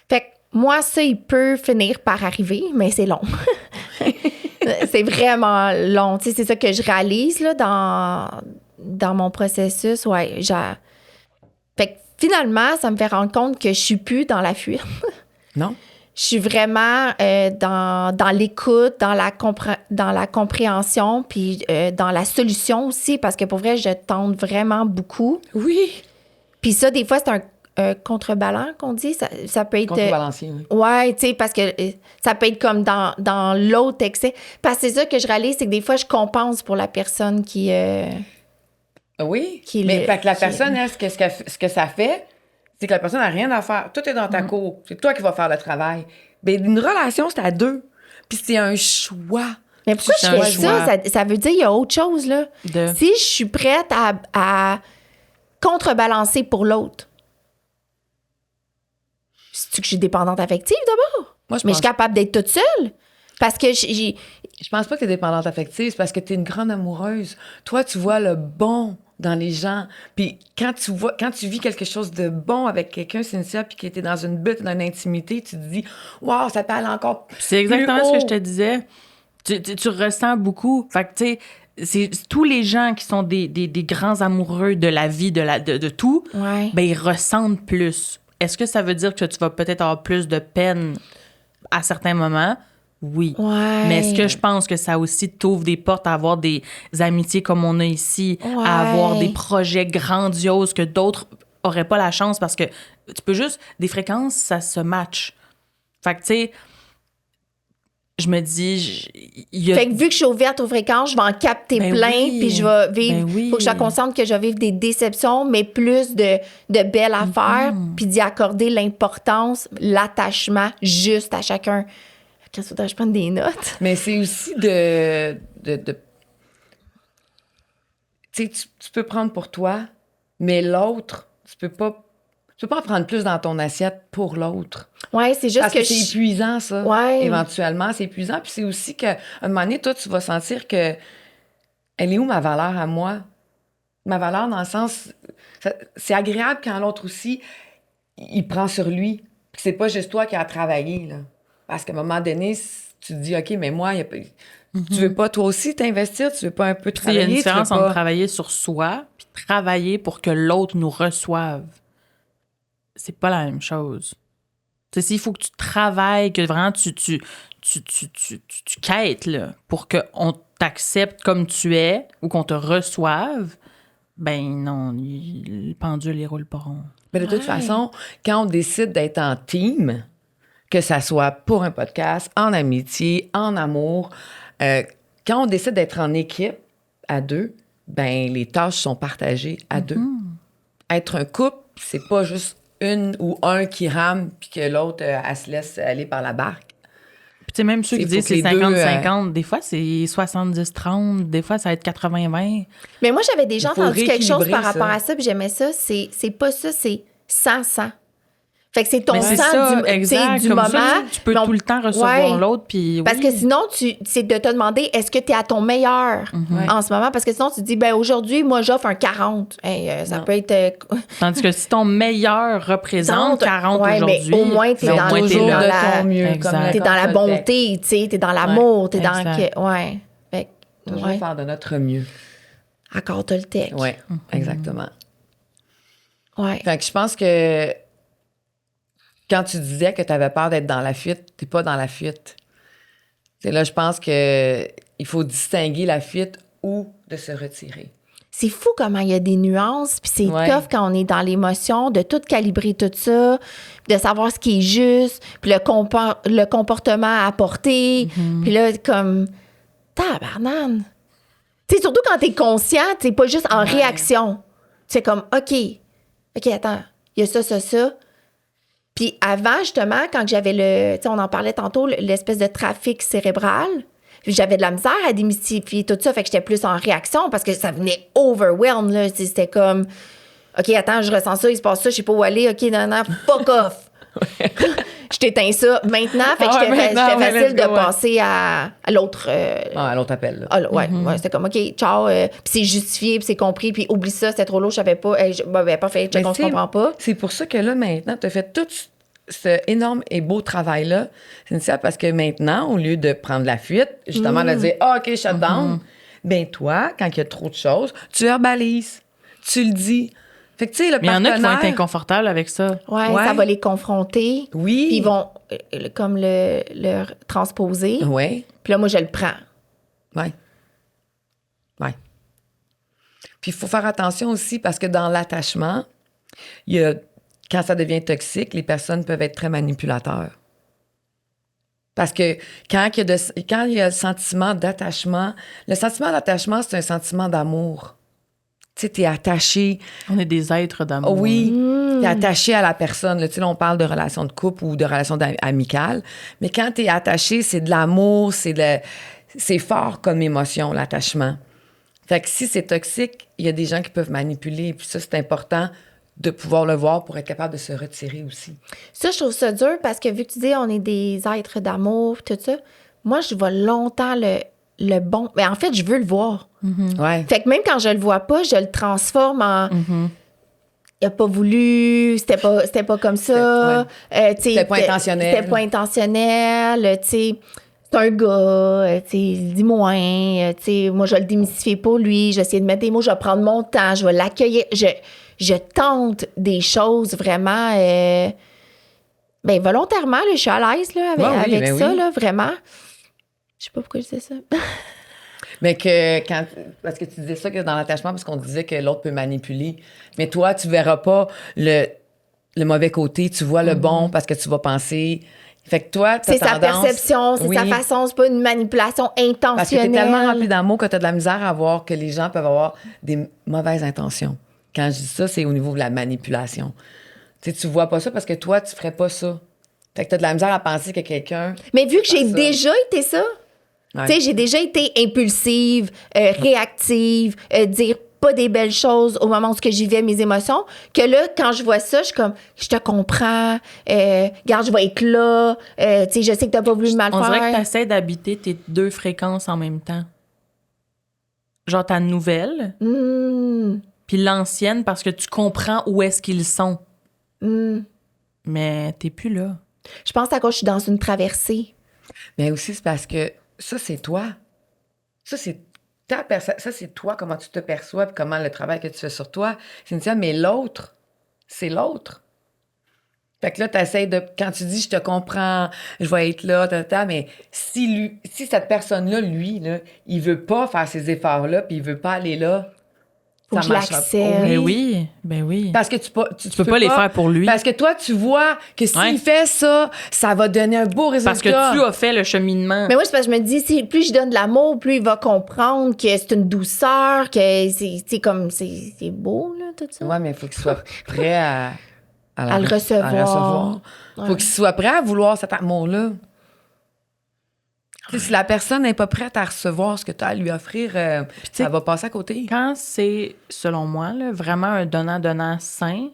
Fait que moi, ça, il peut finir par arriver, mais c'est long. C'est vraiment long. Tu sais, c'est ça que je réalise là, dans mon processus. Ouais, fait que finalement, ça me fait rendre compte que je suis plus dans la fuite. Non? Je suis vraiment dans l'écoute, dans la compréhension, puis dans la solution aussi, parce que pour vrai, je tente vraiment beaucoup. Oui. Puis ça, des fois, c'est un contrebalan qu'on dit. Ça peut être... Contrebalancier, oui. Ouais, tu sais, parce que ça peut être comme dans l'autre excès. Parce que c'est ça que je réalise, c'est que des fois, je compense pour la personne qui... Oui. Qui Mais le- fait que la qui- personne, elle, ce que ça fait, c'est que la personne n'a rien à faire. Tout est dans ta cour. C'est toi qui vas faire le travail. Mais une relation, c'est à 2. Puis c'est un choix Mais pourquoi C'est je un fais choix. ça? Ça veut dire qu'il y a autre chose, là. Si je suis prête à contrebalancer pour l'autre, c'est-tu que je suis dépendante affective d'abord? Moi, je Mais je suis capable d'être toute seule. Parce que Je pense pas que t'es dépendante affective, c'est parce que t'es une grande amoureuse. Toi, tu vois le bon dans les gens. Puis quand tu vis quelque chose de bon avec quelqu'un, Cynthia, puis que t'es dans une butte, dans une intimité, tu te dis, waouh, ça peut aller encore C'est exactement plus ce que haut. je te disais. Tu ressens beaucoup. Fait que, tu sais, c'est tous les gens qui sont des grands amoureux de la vie, de tout, Ouais. ben, ils ressentent plus. Est-ce que ça veut dire que tu vas peut-être avoir plus de peine à certains moments? Oui. Ouais. Mais est-ce que je pense que ça aussi t'ouvre des portes à avoir des amitiés comme on a ici, Ouais. à avoir des projets grandioses que d'autres auraient pas la chance parce que tu peux juste... Des fréquences, ça se match. Fait que, tu sais, je me dis... il y a... Fait que vu que je suis ouverte aux fréquences, je vais en capter Ben plein, oui. puis je vais vivre. Ben oui. Faut que je sois consciente que je vais vivre des déceptions, mais plus de belles affaires, puis d'y accorder l'importance, l'attachement juste à chacun. Qu'est-ce que je prenne des notes? Mais c'est aussi de tu sais, tu peux prendre pour toi, mais l'autre, tu peux pas en prendre plus dans ton assiette pour l'autre. Ouais, c'est juste Parce que c'est épuisant, ça. Ouais. Éventuellement, c'est épuisant. Puis c'est aussi qu'à un moment donné, toi, tu vas sentir que elle est où ma valeur à moi? Ma valeur dans le sens... c'est agréable quand l'autre aussi, il prend sur lui. Puis c'est pas juste toi qui as à travailler, là. Parce qu'à un moment donné, tu te dis, OK, mais moi, tu veux pas toi aussi t'investir? Tu veux pas un peu Tu sais, il y a travailler? une différence tu veux entre pas... travailler sur soi puis travailler pour que l'autre nous reçoive. C'est pas la même chose. Tu sais, s'il faut que tu travailles, que vraiment tu quêtes là, pour qu'on t'accepte comme tu es ou qu'on te reçoive, ben non, le pendule, il roule pas rond. Mais de toute façon, quand on décide d'être en team, que ça soit pour un podcast, en amitié, en amour, quand on décide d'être en équipe, à deux, ben les tâches sont partagées à deux. Être un couple, c'est pas juste une ou un qui rame puis que l'autre, elle se laisse aller par la barque. Puis tu sais, même ceux qui Il faut disent que c'est les deux, 50-50, des fois c'est 70-30, des fois ça va être 80-20. Mais moi, j'avais déjà Il faut entendu quelque chose rééquilibrer par rapport ça. à ça, puis j'aimais ça. C'est pas ça, c'est 100-100. Fait que c'est ton Mais c'est sang ça, du, tu sais, exact. du Comme moment. ça, tu peux mais on- tout le temps recevoir Ouais. l'autre. Puis Parce oui. que sinon, c'est de te demander, est-ce que tu es à ton meilleur en ce moment? Parce que sinon, tu te dis, ben aujourd'hui, moi, j'offre un 40. Hey, ça Non. peut être... Tandis que si ton meilleur représente 40 Ouais, mais aujourd'hui, au moins, t'es ben, dans au moins, le t'es jour là. de de la- ton mieux. Exact. Comme le T'es dans la corps Toltec. bonté, tu sais, t'es dans l'amour, t'es dans... exact. Ouais. Fait que, Toujours ouais. faire de notre mieux. Accord Toltec. Oui, exactement. Ouais. Fait que je pense que quand tu disais que tu avais peur d'être dans la fuite, t'es pas dans la fuite. C'est là, je pense que il faut distinguer la fuite ou de se retirer. C'est fou comment il y a des nuances, puis c'est Ouais. tough quand on est dans l'émotion, de tout calibrer tout ça, de savoir ce qui est juste, puis le comportement à apporter, puis là, comme, tabarnane. Tu sais, surtout quand t'es conscient, t'es pas juste en réaction. Tu es comme, OK, attends, il y a ça. Puis avant, justement, quand j'avais tu sais, on en parlait tantôt, l'espèce de trafic cérébral, j'avais de la misère à démystifier tout ça, fait que j'étais plus en réaction parce que ça venait overwhelm, là. C'était comme, OK, attends, je ressens ça, il se passe ça, je sais pas où aller, OK, non, fuck off. Je t'éteins ça maintenant, fait que Ah ouais, maintenant, c'était ouais, facile let's de go, ouais. passer à l'autre. Ah, l'autre appel, là. Ah, là, ouais, c'était comme, OK, ciao, puis c'est justifié, puis c'est compris, puis oublie ça, c'était trop lourd, je savais pas, parfait, Mais on se c'est- comprend pas. C'est pour ça que là, maintenant, tu as fait tout ce énorme et beau travail-là, Cynthia, parce que maintenant, au lieu de prendre la fuite, justement, de dire, ah, OK, shut down, ben toi, quand il y a trop de choses, tu verbalises, tu le dis. Fait que, tu sais, le Mais il y en a qui vont être partenaire... inconfortables avec ça. Ouais, Ouais. ça va les confronter. Oui. Puis ils vont comme le transposer. Oui, Puis là, moi, je le prends. oui. Oui. Puis il faut faire attention aussi parce que dans l'attachement, il y a, quand ça devient toxique, les personnes peuvent être très manipulateurs. Parce que quand il y a le sentiment d'attachement, c'est un sentiment d'amour. Tu sais, t'es attaché. On est des êtres d'amour. Oh oui, t'es attaché à la personne. Là, tu sais, là, on parle de relation de couple ou de relation amicale. Mais quand t'es attaché, c'est de l'amour, c'est c'est fort comme émotion, l'attachement. Fait que si c'est toxique, il y a des gens qui peuvent manipuler. Puis ça, c'est important de pouvoir le voir pour être capable de se retirer aussi. Ça, je trouve ça dur parce que vu que tu dis on est des êtres d'amour, tout ça, moi, je vois longtemps le bon. Mais en fait, je veux le voir. Ouais. Fait que même quand je le vois pas, je le transforme en. Il a pas voulu, c'était pas comme ça. C'était pas intentionnel. C'était pas intentionnel. Tu sais, c'est un gars, tu sais, dis-moi, tu sais, moi, je vais le démystifier pour lui, je vais essayer de mettre des mots, je vais prendre mon temps, je vais l'accueillir. Je tente des choses vraiment, ben volontairement, là, je suis à l'aise là, avec ça, là, vraiment. Je sais pas pourquoi je dis ça. Mais parce que tu disais ça que dans l'attachement, parce qu'on disait que l'autre peut manipuler. Mais toi, tu verras pas le mauvais côté, tu vois le bon parce que tu vas penser. Fait que toi, c'est sa perception, c'est sa façon, c'est pas une manipulation intentionnelle. Parce que t'es tellement rempli d'amour que t'as de la misère à voir que les gens peuvent avoir des mauvaises intentions. Quand je dis ça, c'est au niveau de la manipulation. Tu sais, tu vois pas ça parce que toi, tu ferais pas ça. Fait que t'as de la misère à penser que quelqu'un... Mais vu que j'ai déjà été ça, tu sais, j'ai déjà été impulsive, réactive, dire pas des belles choses au moment où j'y vais mes émotions, que là, quand je vois ça, je suis comme, je te comprends, regarde, je vais être là, tu sais, je sais que t'as pas voulu mal faire. On dirait que t'essaies d'habiter tes deux fréquences en même temps. Genre ta nouvelle, puis l'ancienne, parce que tu comprends où est-ce qu'ils sont. Mais t'es plus là. Je pense à quoi je suis dans une traversée. Mais aussi, c'est parce que ça, c'est toi. Ça, c'est ta personne. Ça, c'est toi, comment tu te perçois, puis comment le travail que tu fais sur toi. Cynthia, mais l'autre, c'est l'autre. Fait que là, t'essayes de... Quand tu dis « je te comprends, je vais être là, mais si cette personne-là, lui, là, il veut pas faire ces efforts-là, puis il veut pas aller là, faut ça que marchera je l'accepte. Oui. Ben oui. Parce que tu peux pas les faire pour lui. Parce que toi, tu vois que s'il fait ça, ça va donner un beau résultat. Parce que tu as fait le cheminement. Mais moi, c'est parce que je me dis, plus je donne de l'amour, plus il va comprendre que c'est une douceur, que c'est comme, c'est beau, là, tout ça. Ouais, mais il faut qu'il soit prêt à le recevoir. Faut qu'il soit prêt à vouloir cet amour-là. Si la personne n'est pas prête à recevoir ce que tu as à lui offrir, ça va passer à côté. Quand c'est, selon moi, là, vraiment un donnant-donnant sain,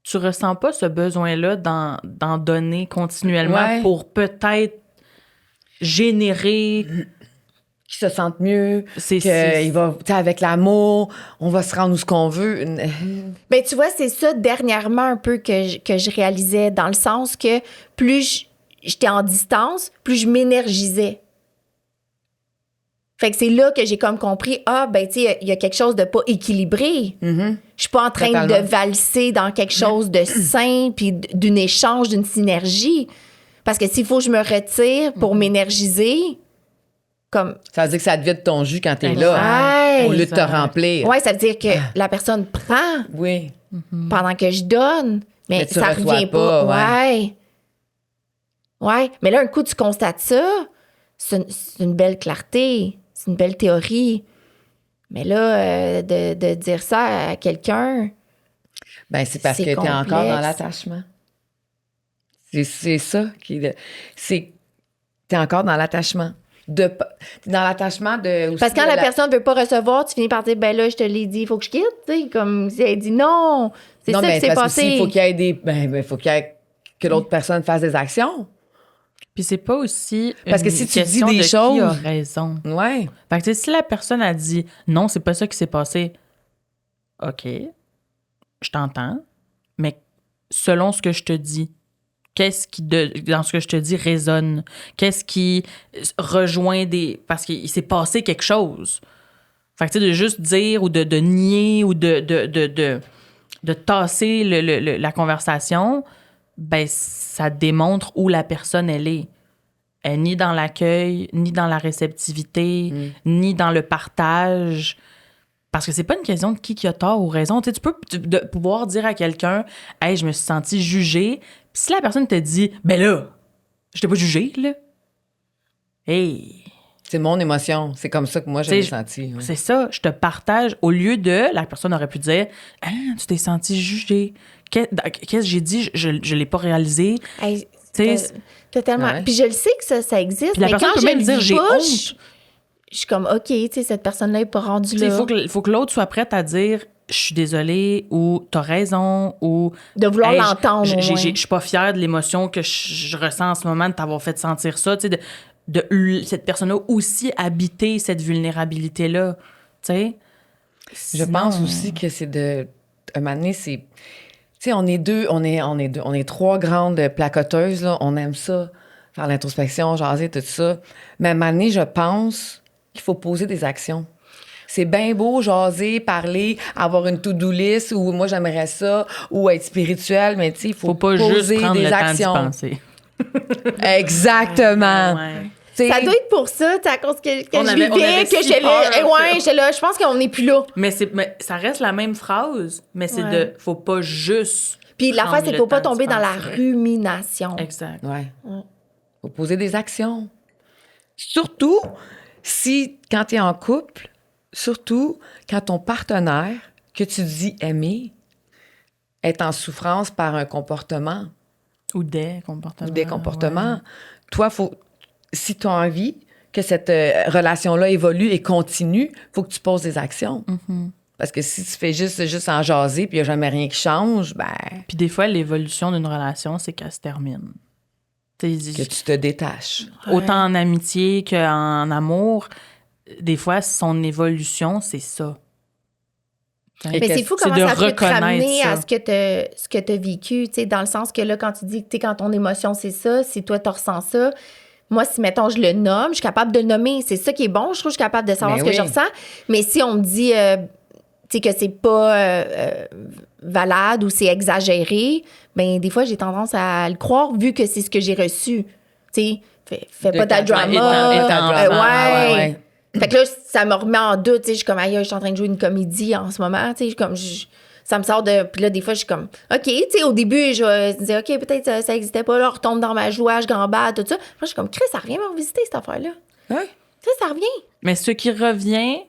tu ressens pas ce besoin-là d'en donner continuellement pour peut-être générer... Qu'ils se sentent mieux, qu'il va, tu sais, avec l'amour, on va se rendre où ce qu'on veut. Ben, tu vois, c'est ça, dernièrement, un peu que je réalisais, dans le sens que plus j'étais en distance, plus je m'énergisais. Fait que c'est là que j'ai comme compris, ben, tu sais, il y a quelque chose de pas équilibré. Je suis pas en train de valser dans quelque chose de sain, puis d'un échange, d'une synergie. Parce que s'il faut que je me retire pour m'énergiser, comme... Ça veut dire que ça te vide ton jus quand t'es là, au lieu de te remplir. Ouais, ça veut dire que la personne prend pendant que je donne, mais tu ça revient pas. Ouais, mais là, un coup, tu constates ça, c'est une belle clarté, c'est une belle théorie. Mais là, de dire ça à quelqu'un... Ben, c'est parce que t'es encore dans l'attachement. C'est ça qui... T'es encore dans l'attachement. Dans l'attachement de... Parce que quand la personne veut pas recevoir, tu finis par dire, ben là, je te l'ai dit, il faut que je quitte. T'sais, comme si elle dit non. C'est ça qui s'est passé. Il faut qu'il y ait que l'autre personne fasse des actions. Puis c'est pas aussi parce que si tu dis des choses, qui a raison. Ouais. Fait que si la personne a dit non, c'est pas ça qui s'est passé. OK. Je t'entends. Mais selon ce que je te dis, qu'est-ce qui dans ce que je te dis résonne? Qu'est-ce qui rejoint parce qu'il s'est passé quelque chose? Fait que tu sais, de juste dire ou de nier ou de tasser la conversation, ben ça démontre où la personne elle est. Elle est ni dans l'accueil, ni dans la réceptivité, ni dans le partage. Parce que c'est pas une question de qui a tort ou raison. Tu sais, tu peux pouvoir dire à quelqu'un « Hey, je me suis sentie jugée », puis si la personne te dit « Ben là, je t'ai pas jugée, là. » Hey! C'est mon émotion. C'est comme ça que moi, je l'ai senti. Ouais. C'est ça. Je te partage. Au lieu de... La personne aurait pu dire « Ah, tu t'es sentie jugée. Qu'est-ce que j'ai dit? Je l'ai pas réalisé. » Hey, T'as tellement... Ouais. Puis je le sais que ça existe, Puis la mais personne quand peut je même le dire, vis j'ai pas, honte. je suis comme, OK, tu sais, cette personne-là n'est pas rendue Tu sais, là. il faut que l'autre soit prête à dire je suis désolée ou t'as raison ou De vouloir hey, l'entendre, au moins. je suis pas fière de l'émotion que je ressens en ce moment de t'avoir fait sentir ça, tu sais, de cette personne-là aussi habiter cette vulnérabilité-là, tu sais. Je pense aussi que c'est de... Un moment donné, c'est... Tu sais, on est trois grandes placoteuses, là. On aime ça, faire l'introspection, jaser, tout ça. Mais à un moment donné, je pense qu'il faut poser des actions. C'est bien beau jaser, parler, avoir une to-do list ou moi j'aimerais ça ou être spirituel, mais tu sais, il faut pas poser juste prendre des le actions. temps d'y penser. Exactement. Ouais. Tu sais, Ça doit être pour ça, tu sais, à cause que On je avait vivais, que si j'étais là. peur. J'étais là. Je pense qu'on n'est plus là. Mais ça reste la même phrase, mais c'est Ouais. faut pas juste. Puis l'affaire, prendre c'est qu'il le ne faut pas temps d'y tomber dans la penser. rumination. Exact. ouais. Faut poser des actions. Surtout si, quand tu es en couple, surtout quand ton partenaire, que tu dis aimer, est en souffrance par un comportement Ou des comportements. ou des comportements, ouais. toi, si tu as envie que cette relation-là évolue et continue, il faut que tu poses des actions. Mm-hmm. Parce que si tu fais juste en jaser puis il n'y a jamais rien qui change, ben Puis des fois, l'évolution d'une relation, c'est qu'elle se termine. que tu te détaches. Autant en amitié qu'en amour, des fois, son évolution, c'est ça. Et Mais que- c'est fou c'est comment de ça peut te reconnaître ramener ça. à ce que tu as vécu, tu sais, dans le sens que là, quand tu dis que, tu sais, quand ton émotion, c'est ça, si toi, tu ressens ça, moi, si, mettons, je le nomme, je suis capable de le nommer. C'est ça qui est bon, je trouve que je suis capable de savoir Mais ce que oui. je ressens. Mais si on me dit, tu sais, que c'est pas valable ou c'est exagéré, ben des fois, j'ai tendance à le croire vu que c'est ce que j'ai reçu. Tu sais, fais De pas ta ta- drama. étant drama, ouais. ouais. Fait que là, ça me remet en doute. Tu sais, je suis comme, aïe, je suis en train de jouer une comédie en ce moment. Tu sais, ça me sort de. Puis là, des fois, je suis comme, OK, tu sais, au début, je disais, OK, peut-être ça n'existait pas. Là, on retombe dans ma joie, je gambade, tout ça. Moi, je suis comme, Chris, ça revient me revisiter, cette affaire-là. Ouais. Tu sais, ça revient. Mais ce qui revient,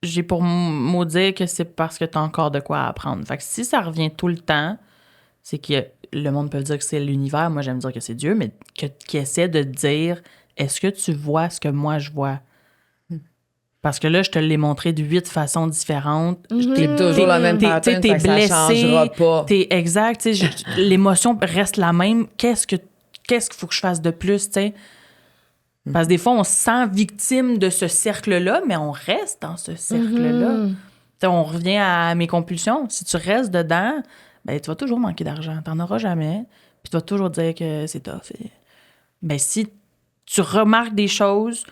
j'ai pour mot dire que c'est parce que tu as encore de quoi apprendre. Fait que si ça revient tout le temps, c'est que le monde peut dire que c'est l'univers, moi j'aime dire que c'est Dieu, mais qui essaie de dire est-ce que tu vois ce que moi je vois? Parce que là, je te l'ai montré de 8 façons différentes. T'es toujours la même pattern, T'es fait que ça blessé, changera pas. t'es exact, tu sais, l'émotion reste la même. Qu'est-ce qu'il faut que je fasse de plus, tu sais? Parce que des fois, on se sent victime de ce cercle-là, mais on reste dans ce cercle-là. Tu sais, on revient à mes compulsions. Si tu restes dedans, ben, tu vas toujours manquer d'argent. T'en auras jamais. Puis tu vas toujours dire que c'est tough. Ben, si tu remarques des choses,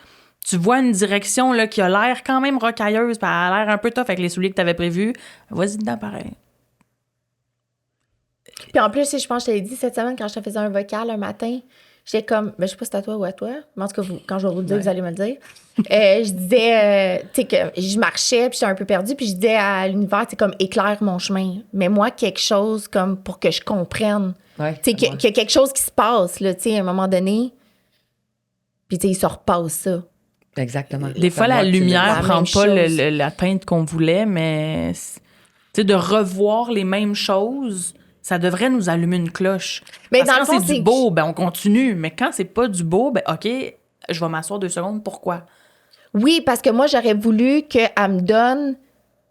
tu vois une direction là, qui a l'air quand même rocailleuse, puis elle a l'air un peu tough avec les souliers que tu avais prévus, vas-y dedans pareil. Puis en plus, je pense que je te l'ai dit cette semaine quand je te faisais un vocal un matin, j'étais comme, ben, je sais pas si c'est à toi ou à toi, mais en tout cas, quand je vais vous le dire, vous allez me le dire. Je disais, tu sais, que je marchais, puis j'étais un peu perdue, puis je disais à l'univers, tu sais, comme, éclaire mon chemin. Mets-moi quelque chose comme pour que je comprenne. Ouais, Tu sais, qu'il y a quelque chose qui se passe, là, tu sais, à un moment donné. Puis, tu sais, il se repasse ça. Exactement. Des fois, la Moi, tu lumière la prend même pas chose. la teinte qu'on voulait, mais tu sais, de revoir les mêmes choses, ça devrait nous allumer une cloche. Mais Parce dans que le quand fond, c'est c'est du beau, ben on continue. Mais quand c'est pas du beau, ben OK, je vais m'asseoir 2 secondes. Pourquoi? Oui, parce que moi, j'aurais voulu qu'elle me donne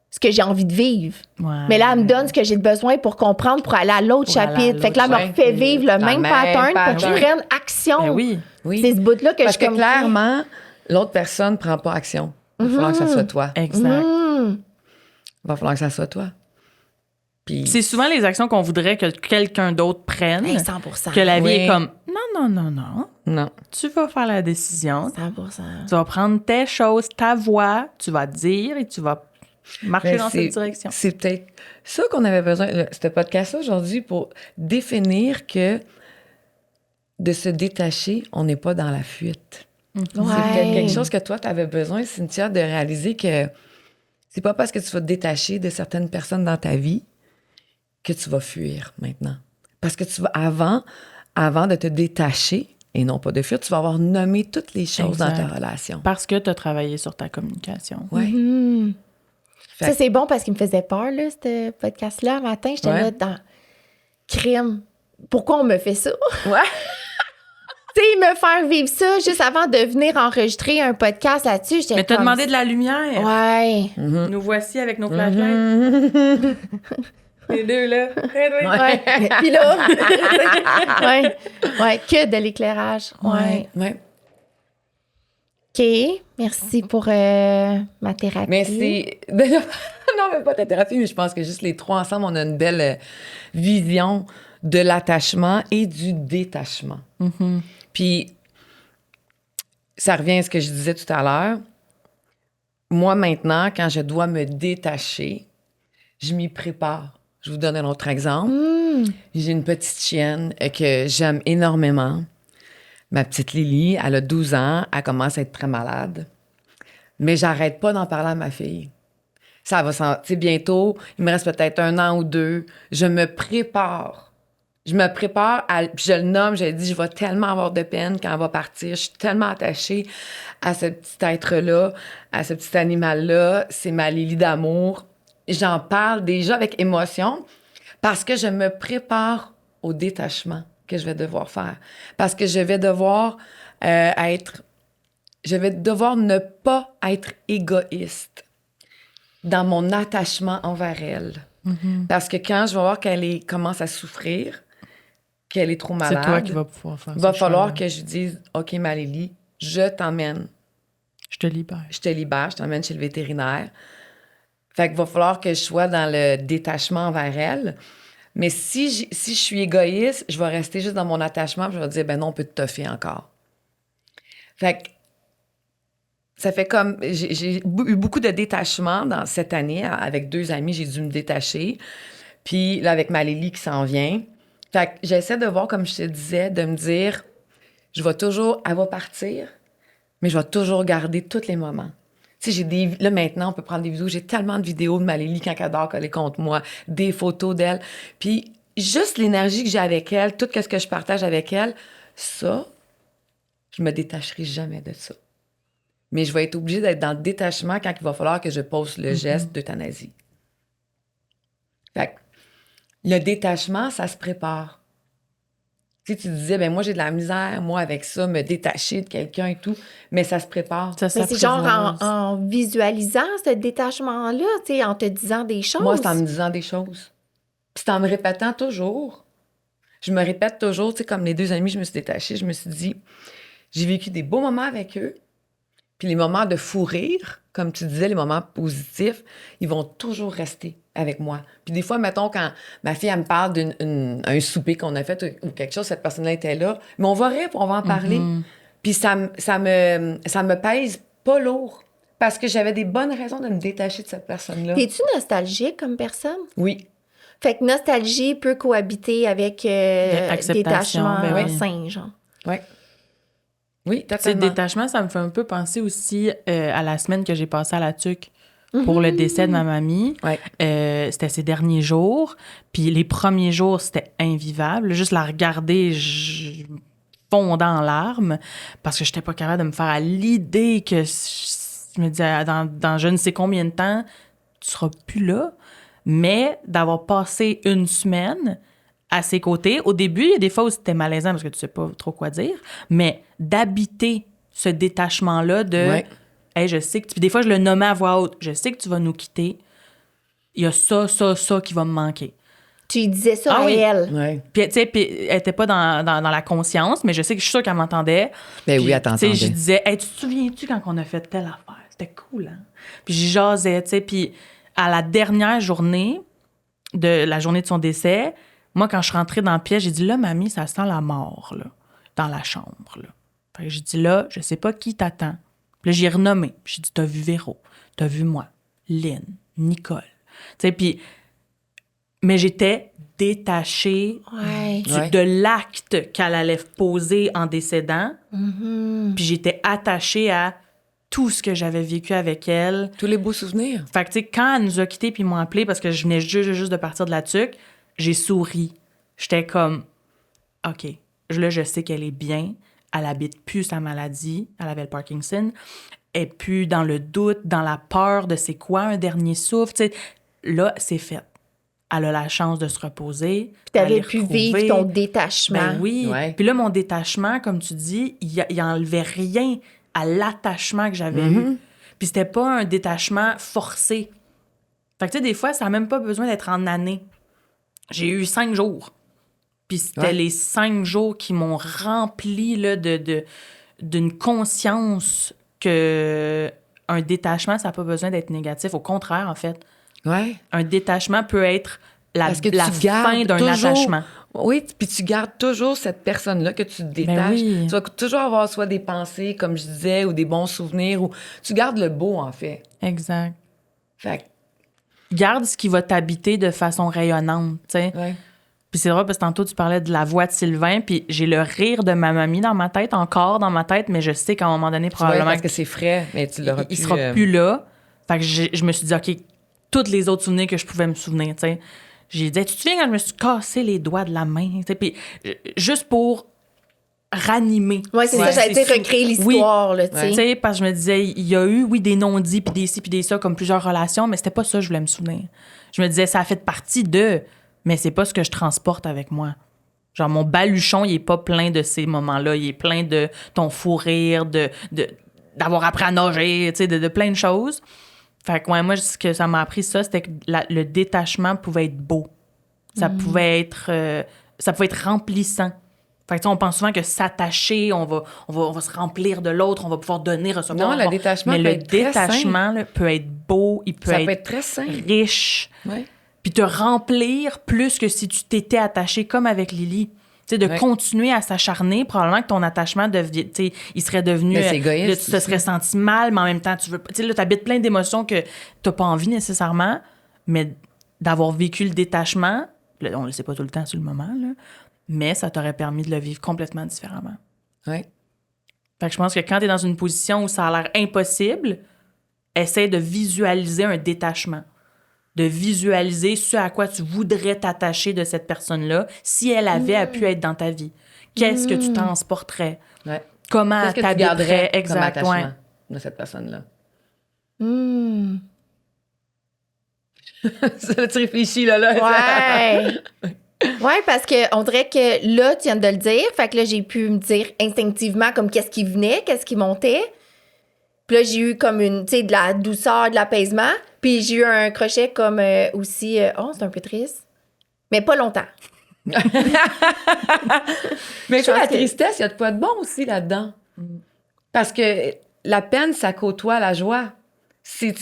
ce que j'ai envie de vivre. Ouais. Mais là, elle me donne ce que j'ai besoin pour comprendre, pour aller à l'autre Pour aller à chapitre. Fait que là, elle me l'autre refait vivre le La même même pattern pour que pattern. je prenne action. Ben oui. Oui. C'est ce bout-là que Parce je que comme... clairement, l'autre personne ne prend pas action. Il va falloir que ça soit toi. Exact. Hmm. Il va falloir que ça soit toi. Puis, C'est souvent les actions qu'on voudrait que quelqu'un d'autre prenne. Hey, 100%. Que la vie Oui. est comme non. non. Tu vas faire la décision. 100%. Tu vas prendre tes choses, ta voix, tu vas dire et tu vas marcher Mais dans cette direction. C'est peut-être ça qu'on avait besoin, ce podcast-là aujourd'hui, pour définir que de se détacher, on n'est pas dans la fuite. C'est peut-être quelque chose que toi, tu avais besoin, Cynthia, de réaliser que c'est pas parce que tu vas te détacher de certaines personnes dans ta vie que tu vas fuir maintenant. Parce que tu vas, avant de te détacher, et non pas de fuir, tu vas avoir nommé toutes les choses dans ta Exact. relation. Parce que tu as travaillé sur ta communication. Ouais. Hmm. Fait- Ça, c'est bon parce qu'il me faisait peur, là, ce podcast-là. Un matin, j'étais Ouais. là dans crime. pourquoi on me fait ça? Ouais. Tu sais, me faire vivre ça juste avant de venir enregistrer un podcast là-dessus, j'étais Mais t'as comme... demandé de la lumière. Ouais. Nous voici avec nos flashlights. Les deux, là. Ouais. Puis là... ouais, que de l'éclairage. Ouais. Ouais. OK. Merci pour ma thérapie. Mais c'est... Non, mais pas ta thérapie, mais je pense que juste les trois ensemble, on a une belle vision de l'attachement et du détachement. Puis, ça revient à ce que je disais tout à l'heure. Moi, maintenant, quand je dois me détacher, je m'y prépare. Je vous donne un autre exemple. J'ai une petite chienne que j'aime énormément. Ma petite Lily, elle a 12 ans, elle commence à être très malade. Mais j'arrête pas d'en parler à ma fille. Ça va sentir bientôt, il me reste peut-être 1 an ou 2. Je me prépare. Je me prépare, puis je le nomme, je lui dis, je vais tellement avoir de peine quand elle va partir. Je suis tellement attachée à ce petit être-là, à ce petit animal-là. C'est ma Lily d'amour. J'en parle déjà avec émotion parce que je me prépare au détachement que je vais devoir faire. Parce que je vais devoir je vais devoir ne pas être égoïste dans mon attachement envers elle. Parce que quand je vais voir qu'elle commence à souffrir, qu'elle est trop malade, C'est toi qui vas pouvoir faire ça. il va falloir que je lui dise, OK, Malélie, je t'emmène. Je te libère. Je te libère, je t'emmène chez le vétérinaire. Fait qu'il va falloir que je sois dans le détachement envers elle. Mais si je suis égoïste, je vais rester juste dans mon attachement puis je vais dire, ben non, on peut te toffer encore. Fait que ça fait comme... J'ai eu beaucoup de détachement dans cette année. Avec 2 amis, j'ai dû me détacher. Puis là, avec Malélie qui s'en vient. Fait que j'essaie de voir, comme je te disais, de me dire, elle va partir, mais je vais toujours garder tous les moments. Tu sais, là, maintenant, on peut prendre des vidéos. J'ai tellement de vidéos de Malélie quand elle adore coller contre moi, des photos d'elle. Puis juste l'énergie que j'ai avec elle, tout ce que je partage avec elle, ça, je me détacherai jamais de ça. Mais je vais être obligée d'être dans le détachement quand il va falloir que je pose le geste d'euthanasie. Fait que le détachement, ça se prépare. Tu sais, tu disais, ben moi, j'ai de la misère, moi, avec ça, me détacher de quelqu'un et tout, mais ça se prépare. Mais c'est genre en visualisant ce détachement-là, tu sais, en te disant des choses. Moi, c'est en me disant des choses. Puis c'est en me répétant toujours. Je me répète toujours, tu sais, comme les 2 amis, je me suis détachée, je me suis dit, j'ai vécu des beaux moments avec eux, puis les moments de fou rire, comme tu disais, les moments positifs, ils vont toujours rester avec moi. Puis des fois, mettons, quand ma fille, elle me parle d'un souper qu'on a fait ou quelque chose, cette personne-là était là, mais on va rire, on va en parler. Puis ça me pèse pas lourd, parce que j'avais des bonnes raisons de me détacher de cette personne-là. Es-tu nostalgique comme personne? Oui. Fait que nostalgie peut cohabiter avec détachement sain, genre. Oui. Oui, Le totalement. détachement, ça me fait un peu penser aussi à la semaine que j'ai passée à la TUC pour le décès de ma mamie. Ouais. C'était ses derniers jours. Puis les premiers jours, c'était invivable. Juste la regarder, je fondais en larmes parce que je n'étais pas capable de me faire à l'idée que je me disais, dans je ne sais combien de temps, tu seras plus là. Mais d'avoir passé 1 semaine à ses côtés. Au début, il y a des fois où c'était malaisant parce que tu sais pas trop quoi dire, mais d'habiter ce détachement-là de Ouais. hey, je sais que puis des fois je le nommais à voix haute, je sais que tu vas nous quitter. Il y a ça qui va me manquer. Tu lui disais ça à elle. Ouais. Puis tu sais, elle était pas dans la conscience, mais je sais que je suis sûre qu'elle m'entendait. Ben Puis, oui, elle t'entendait. Tu sais, je disais hey, tu te souviens-tu quand on a fait telle affaire? C'était cool, hein? Puis j'y jasais, tu sais, puis à la dernière journée de la journée de son décès, moi, quand je suis rentrée dans la pièce, j'ai dit, là, mamie, ça sent la mort, là, dans la chambre, là. Fait que j'ai dit, là, je sais pas qui t'attend. Puis là, j'ai renommé. J'ai dit, t'as vu Véro, t'as vu moi, Lynn, Nicole. Tu sais, puis... Mais j'étais détachée Ouais. de l'acte qu'elle allait poser en décédant. Puis j'étais attachée à tout ce que j'avais vécu avec elle. Tous les beaux souvenirs. Fait que, tu sais, quand elle nous a quittés puis ils m'ont appelé parce que je venais juste de partir de la TUC, j'ai souri. J'étais comme, OK, là, je sais qu'elle est bien. Elle habite plus sa maladie. Elle avait le Parkinson. Elle est plus dans le doute, dans la peur de c'est quoi un dernier souffle. Tu sais, là, c'est fait. elle a la chance de se reposer. Puis t'avais d'aller pu retrouver. vivre ton détachement. Ben oui. Ouais. Puis là, mon détachement, comme tu dis, il enlevait rien à l'attachement que j'avais eu. Puis c'était pas un détachement forcé. Fait que tu sais, des fois, ça n'a même pas besoin d'être en année. J'ai eu 5 jours. Puis c'était les 5 jours qui m'ont rempli là, d'une conscience que un détachement, ça n'a pas besoin d'être négatif. Au contraire, en fait. Ouais. Un détachement peut être Parce que la tu gardes fin d'un toujours- attachement. Oui, puis tu gardes toujours cette personne-là que tu te détaches. oui. Tu vas toujours avoir soit des pensées, comme je disais, ou des bons souvenirs, ou tu gardes le beau, en fait. Exact. Fait Garde ce qui va t'habiter de façon rayonnante, tu sais. que, ouais. Puis c'est drôle parce que tantôt, tu parlais de la voix de Sylvain, puis j'ai le rire de ma mamie dans ma tête, encore dans ma tête, mais je sais qu'à un moment donné, Ouais, probablement parce que c'est frais, mais tu l'auras il plus... sera plus là. Fait que je me suis dit, OK, tous les autres souvenirs que je pouvais me souvenir, tu sais. J'ai dit, tu te souviens quand je me suis cassé les doigts de la main, tu sais, puis juste pour ranimer. Ouais, c'est ça, j'allais dire recréer l'histoire, là, tu Tu sais. sais, parce que je me disais, il y a eu, oui, des non-dits, puis des ci, puis des ça, comme plusieurs relations, mais c'était pas ça que je voulais me souvenir. Je me disais, ça a fait partie de, mais c'est pas ce que je transporte avec moi. Genre, mon baluchon, il est pas plein de ces moments-là. Il est plein de ton fou rire, d'avoir appris à nager, tu sais, de plein de choses. Fait que, ouais, moi, ce que ça m'a appris, c'était que le détachement pouvait être beau. Ça pouvait être remplissant. Fait que, tu sais, on pense souvent que s'attacher, on va se remplir de l'autre, on va pouvoir donner, recevoir. Non, le détachement mais peut le être très détachement là, peut être beau, il peut Ça être, peut être très sain. riche, Ouais. puis te remplir plus que si tu t'étais attaché comme avec Lily. Tu sais, de continuer à s'acharner, probablement que ton attachement il serait devenu... Mais c'est égoïste là, tu te aussi. serais senti mal, mais en même temps, tu veux... Tu sais, là, t'habites plein d'émotions que t'as pas envie nécessairement, mais d'avoir vécu le détachement, là, on le sait pas tout le temps sur le moment, là, mais ça t'aurait permis de le vivre complètement différemment. Ouais. Fait que je pense que quand t'es dans une position où ça a l'air impossible, essaie de visualiser un détachement. De visualiser ce à quoi tu voudrais t'attacher de cette personne-là si elle avait pu être dans ta vie. Qu'est-ce que tu transporterais? Ouais. Comment Qu'est-ce que tu t'habiterais? garderais comme Exact, attachement ouais. de cette personne-là? Hmm. Ça, tu réfléchis, là. Ouais. Ouais, parce que on dirait que là, tu viens de le dire. Fait que là, j'ai pu me dire instinctivement comme qu'est-ce qui venait, qu'est-ce qui montait. Puis là, j'ai eu comme une, tu sais, de la douceur, de l'apaisement. Puis j'ai eu un crochet comme aussi... oh, c'est un peu triste. Mais pas longtemps. Mais tu vois, la tristesse, il y a de quoi de bon aussi là-dedans. Parce que la peine, ça côtoie la joie. C'est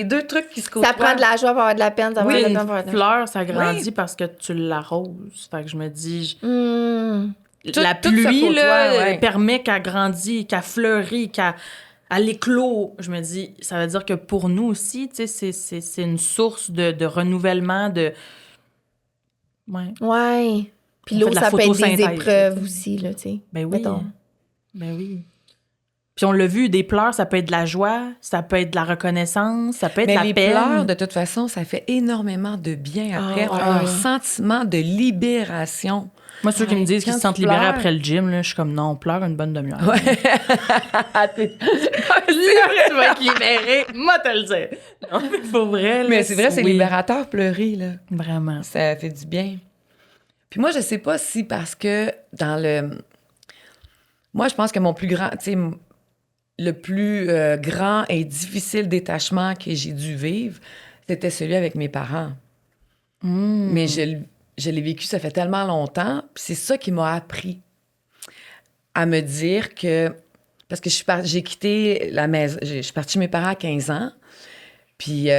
deux trucs qui se côtoient. Ça prend de la joie pour avoir de la peine. Ça prend de la peine pour avoir de la Fleur, ça grandit parce que tu l'arroses. Fait que je me dis... Tout- la tout se pluie, côtoie, là, ouais. permet qu'elle grandisse, qu'elle fleurit, qu'elle éclot. Je me dis, ça veut dire que pour nous aussi, tu sais, c'est une source de renouvellement, de... Ouais. Ouais. Puis On l'eau, fait de la ça peut être des photosynthèse. épreuves aussi, là, tu sais. Ben oui. Mettons. Ben oui. Puis on l'a vu, des pleurs, ça peut être de la joie, ça peut être de la reconnaissance, ça peut être Mais de la les peine. pleurs, de toute façon, ça fait énormément de bien après. Ah, On a un ouais. sentiment de libération. Moi, ceux qui me disent qu'ils Quand se sentent tu libérés pleures- après le gym, là, je suis comme, non, on pleure une bonne demi-heure. Tu vas être libéré, moi te le dire. Non, mais pour vrai, là, Mais c'est vrai, c'est oui. libérateur pleurer, là. Vraiment. Ça fait du bien. Puis moi, je sais pas si parce que dans le... Moi, je pense que mon plus grand... Tu sais, le plus grand et difficile détachement que j'ai dû vivre, c'était celui avec mes parents. Mais je l'ai vécu, ça fait tellement longtemps. Puis c'est ça qui m'a appris à me dire que... Parce que j'ai quitté la maison... Je suis partie chez mes parents à 15 ans. Puis, tu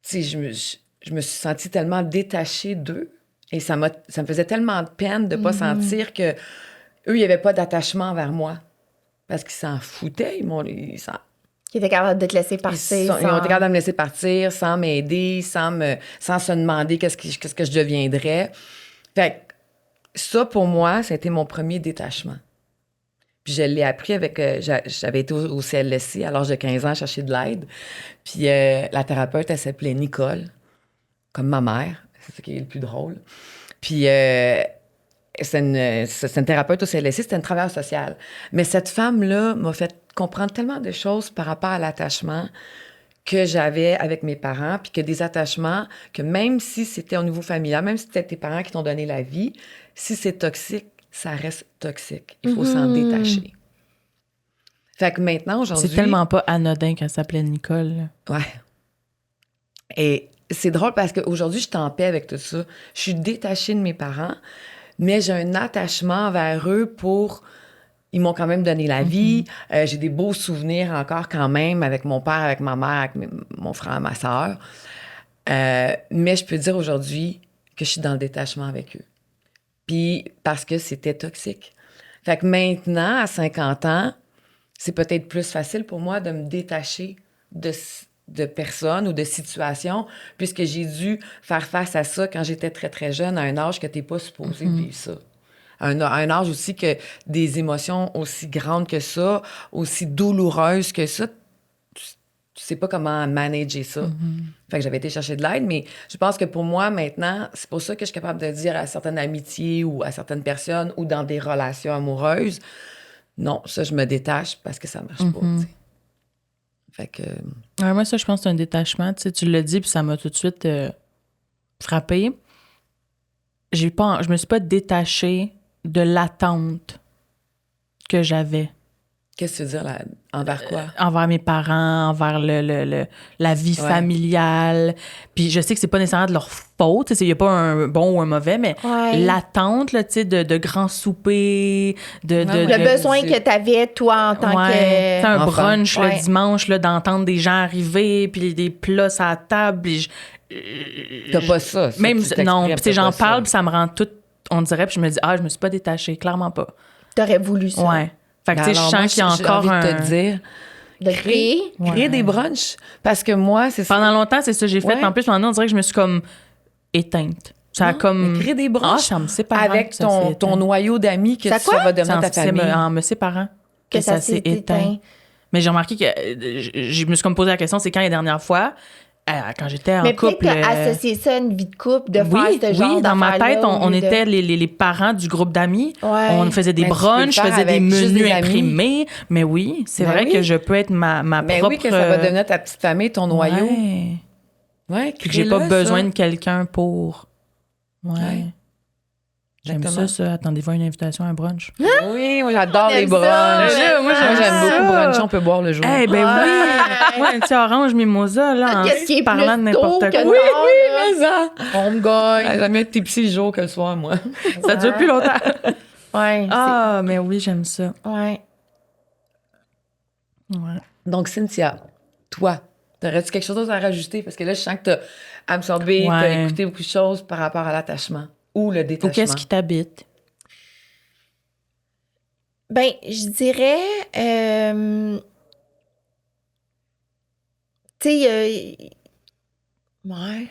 sais, je me suis sentie tellement détachée d'eux. Et ça me faisait tellement de peine de ne pas sentir que eux, il n'y avait pas d'attachement vers moi. Parce qu'ils s'en foutaient. Qui était capable de te laisser Ils partir. ont été capables de me laisser partir sans m'aider, sans se demander qu'est-ce que je deviendrais. Fait que ça, pour moi, ça a été mon premier détachement. Puis je l'ai appris avec... j'avais été au CLSC à l'âge de 15 ans chercher de l'aide. Puis la thérapeute, elle s'appelait Nicole, comme ma mère. C'est ça qui est le plus drôle. Puis c'est une thérapeute au CLSC, c'était une travailleuse sociale. Mais cette femme-là m'a fait comprendre tellement de choses par rapport à l'attachement que j'avais avec mes parents, puis que des attachements, que même si c'était au niveau familial, même si c'était tes parents qui t'ont donné la vie, si c'est toxique, ça reste toxique. Il faut s'en détacher. Fait que maintenant, aujourd'hui... C'est tellement pas anodin qu'elle s'appelait Nicole. Là. Ouais. Et c'est drôle parce qu'aujourd'hui, je suis en paix avec tout ça. Je suis détachée de mes parents, mais j'ai un attachement vers eux pour... Ils m'ont quand même donné la vie. J'ai des beaux souvenirs encore quand même avec mon père, avec ma mère, avec mon frère, ma soeur. Mais je peux dire aujourd'hui que je suis dans le détachement avec eux. Puis parce que c'était toxique. Fait que maintenant, à 50 ans, c'est peut-être plus facile pour moi de me détacher de personnes ou de situations, puisque j'ai dû faire face à ça quand j'étais très, très jeune, à un âge que tu n'es pas supposé vivre ça. À un âge aussi que des émotions aussi grandes que ça, aussi douloureuses que ça, tu sais pas comment manager ça. Fait que j'avais été chercher de l'aide, mais je pense que pour moi, maintenant, c'est pour ça que je suis capable de dire à certaines amitiés ou à certaines personnes ou dans des relations amoureuses, non, ça, je me détache parce que ça marche pas, tu sais. Fait que... Ouais, moi, ça, je pense que c'est un détachement. Tu sais, tu l'as dit, puis ça m'a tout de suite frappée. Je me suis pas détachée de l'attente que j'avais. Qu'est-ce que tu veux dire, là? Envers quoi? Envers mes parents, envers la vie familiale. Puis je sais que c'est pas nécessairement de leur faute. Il n'y a pas un bon ou un mauvais, mais l'attente, là, tu sais, de grands soupers, le besoin que tu avais, toi, en tant que... un brunch le dimanche, là, d'entendre des gens arriver, puis des plats sur la table. Puis t'as pas ça. Même, non, puis j'en parle, puis ça me rend tout... On dirait, puis je me dis, je me suis pas détachée, clairement pas. T'aurais voulu ça. Ouais. Fait que, tu sais, je sens qu'il y a encore envie de te dire... De créer? Créer des brunchs. Parce que moi, c'est ça. Pendant longtemps, c'est ça que j'ai fait. En plus, pendant on dirait que je me suis comme éteinte. Ça a comme... Créer des brunchs ça me sépare. avec ton noyau d'amis que ça va devenir ta famille. En me séparant que ça s'est éteint. Mais j'ai remarqué que je me suis comme posé la question, c'est quand les dernières fois... quand j'étais en couple... Mais peut-être associer ça à une vie de couple, de faire ce genre Oui, dans ma tête, on était les parents du groupe d'amis. Ouais. On faisait des brunchs, je faisais des menus imprimés. Mais oui, c'est vrai que je peux être ma propre... oui, que ça va devenir ta petite famille, ton noyau. Ouais, que j'ai pas besoin de quelqu'un pour... Ouais. J'aime ça. Attendez-vous à une invitation à un brunch. Oui, moi, j'adore les brunchs. Moi, j'aime beaucoup brunch. On peut boire le jour. Eh ben oui! Ouais, un petit orange mimosa, là, en parlant de n'importe quoi. Oui, mais ça! On me gagne. J'aime mieux être tipsy le jour que le soir, moi. Ça dure plus longtemps. Ouais. Mais oui, j'aime ça. Ouais. Donc, Cynthia, toi, t'aurais-tu quelque chose d'autre à rajouter? Parce que là, je sens que t'as absorbé, t'as écouté beaucoup de choses par rapport à l'attachement. Ou le détachement. Ou qu'est-ce qui t'habite? Ben, je dirais... tu sais, ouais.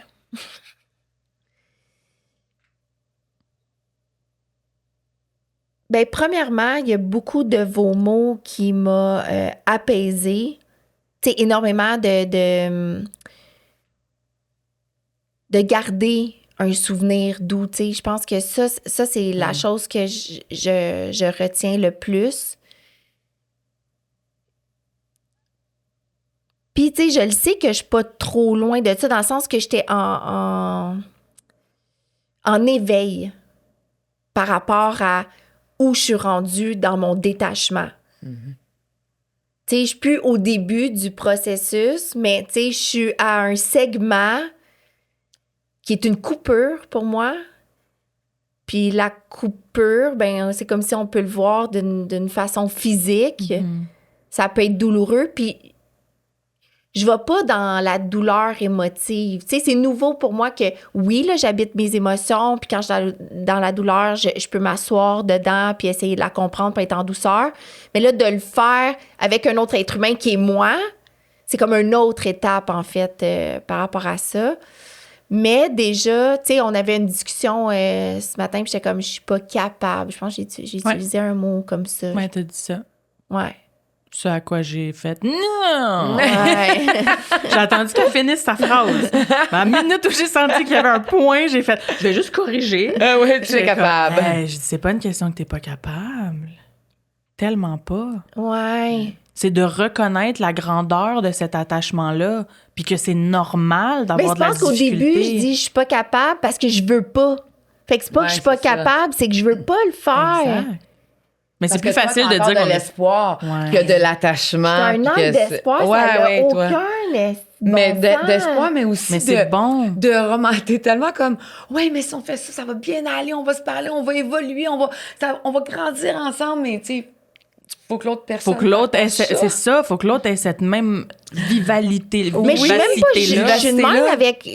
Ben, premièrement, il y a beaucoup de vos mots qui m'ont apaisée. Tu sais, énormément de garder un souvenir doux, tu sais. Je pense que ça c'est la chose que je retiens le plus. Puis, tu sais, je le sais que je suis pas trop loin de ça, dans le sens que j'étais en éveil par rapport à où je suis rendue dans mon détachement. Tu sais, je suis plus au début du processus, mais, tu sais, je suis à un segment qui est une coupure pour moi. Puis la coupure, ben c'est comme si on peut le voir d'une façon physique. Ça peut être douloureux, puis je vais pas dans la douleur émotive. Tu sais, c'est nouveau pour moi que, oui, là, j'habite mes émotions, puis quand je suis dans la douleur, je peux m'asseoir dedans, puis essayer de la comprendre, puis être en douceur. Mais là, de le faire avec un autre être humain qui est moi, c'est comme une autre étape, en fait, par rapport à ça. Mais déjà, tu sais, on avait une discussion ce matin, puis j'étais comme, je suis pas capable. Je pense que j'ai utilisé un mot comme ça. Ouais, t'as dit ça. Ouais. Ce à quoi j'ai fait « Non! Ouais. » J'ai attendu qu'elle finisse sa phrase. À la minute où j'ai senti qu'il y avait un point, j'ai fait « Je vais juste corriger. » Oui, tu es capable. Je dis « C'est pas une question que t'es pas capable. » Tellement pas. Ouais. C'est de reconnaître la grandeur de cet attachement-là, puis que c'est normal Mais d'avoir je de la pense qu'au difficulté. début, je dis je suis pas capable parce que je veux pas. Fait que c'est pas que je suis pas c'est ça. capable, c'est que je veux pas le faire. Exact. Mais c'est Parce plus que facile toi, de t'as dire encore qu'on de est... l'espoir Ouais. que de l'attachement. C'est un puis an que d'espoir, c'est- ça n'a toi. aucun Mais bon d'espoir, sens. mais aussi Mais c'est bon. de romancer tellement comme ouais, mais si on fait ça, ça va bien aller, on va se parler, on va évoluer, on va grandir ensemble, mais tu sais, faut que l'autre personne. Faut que l'autre ait... partage C'est ça, faut que l'autre ait cette même vivalité, Mais je suis même pas, je vivacité-là. suis de même avec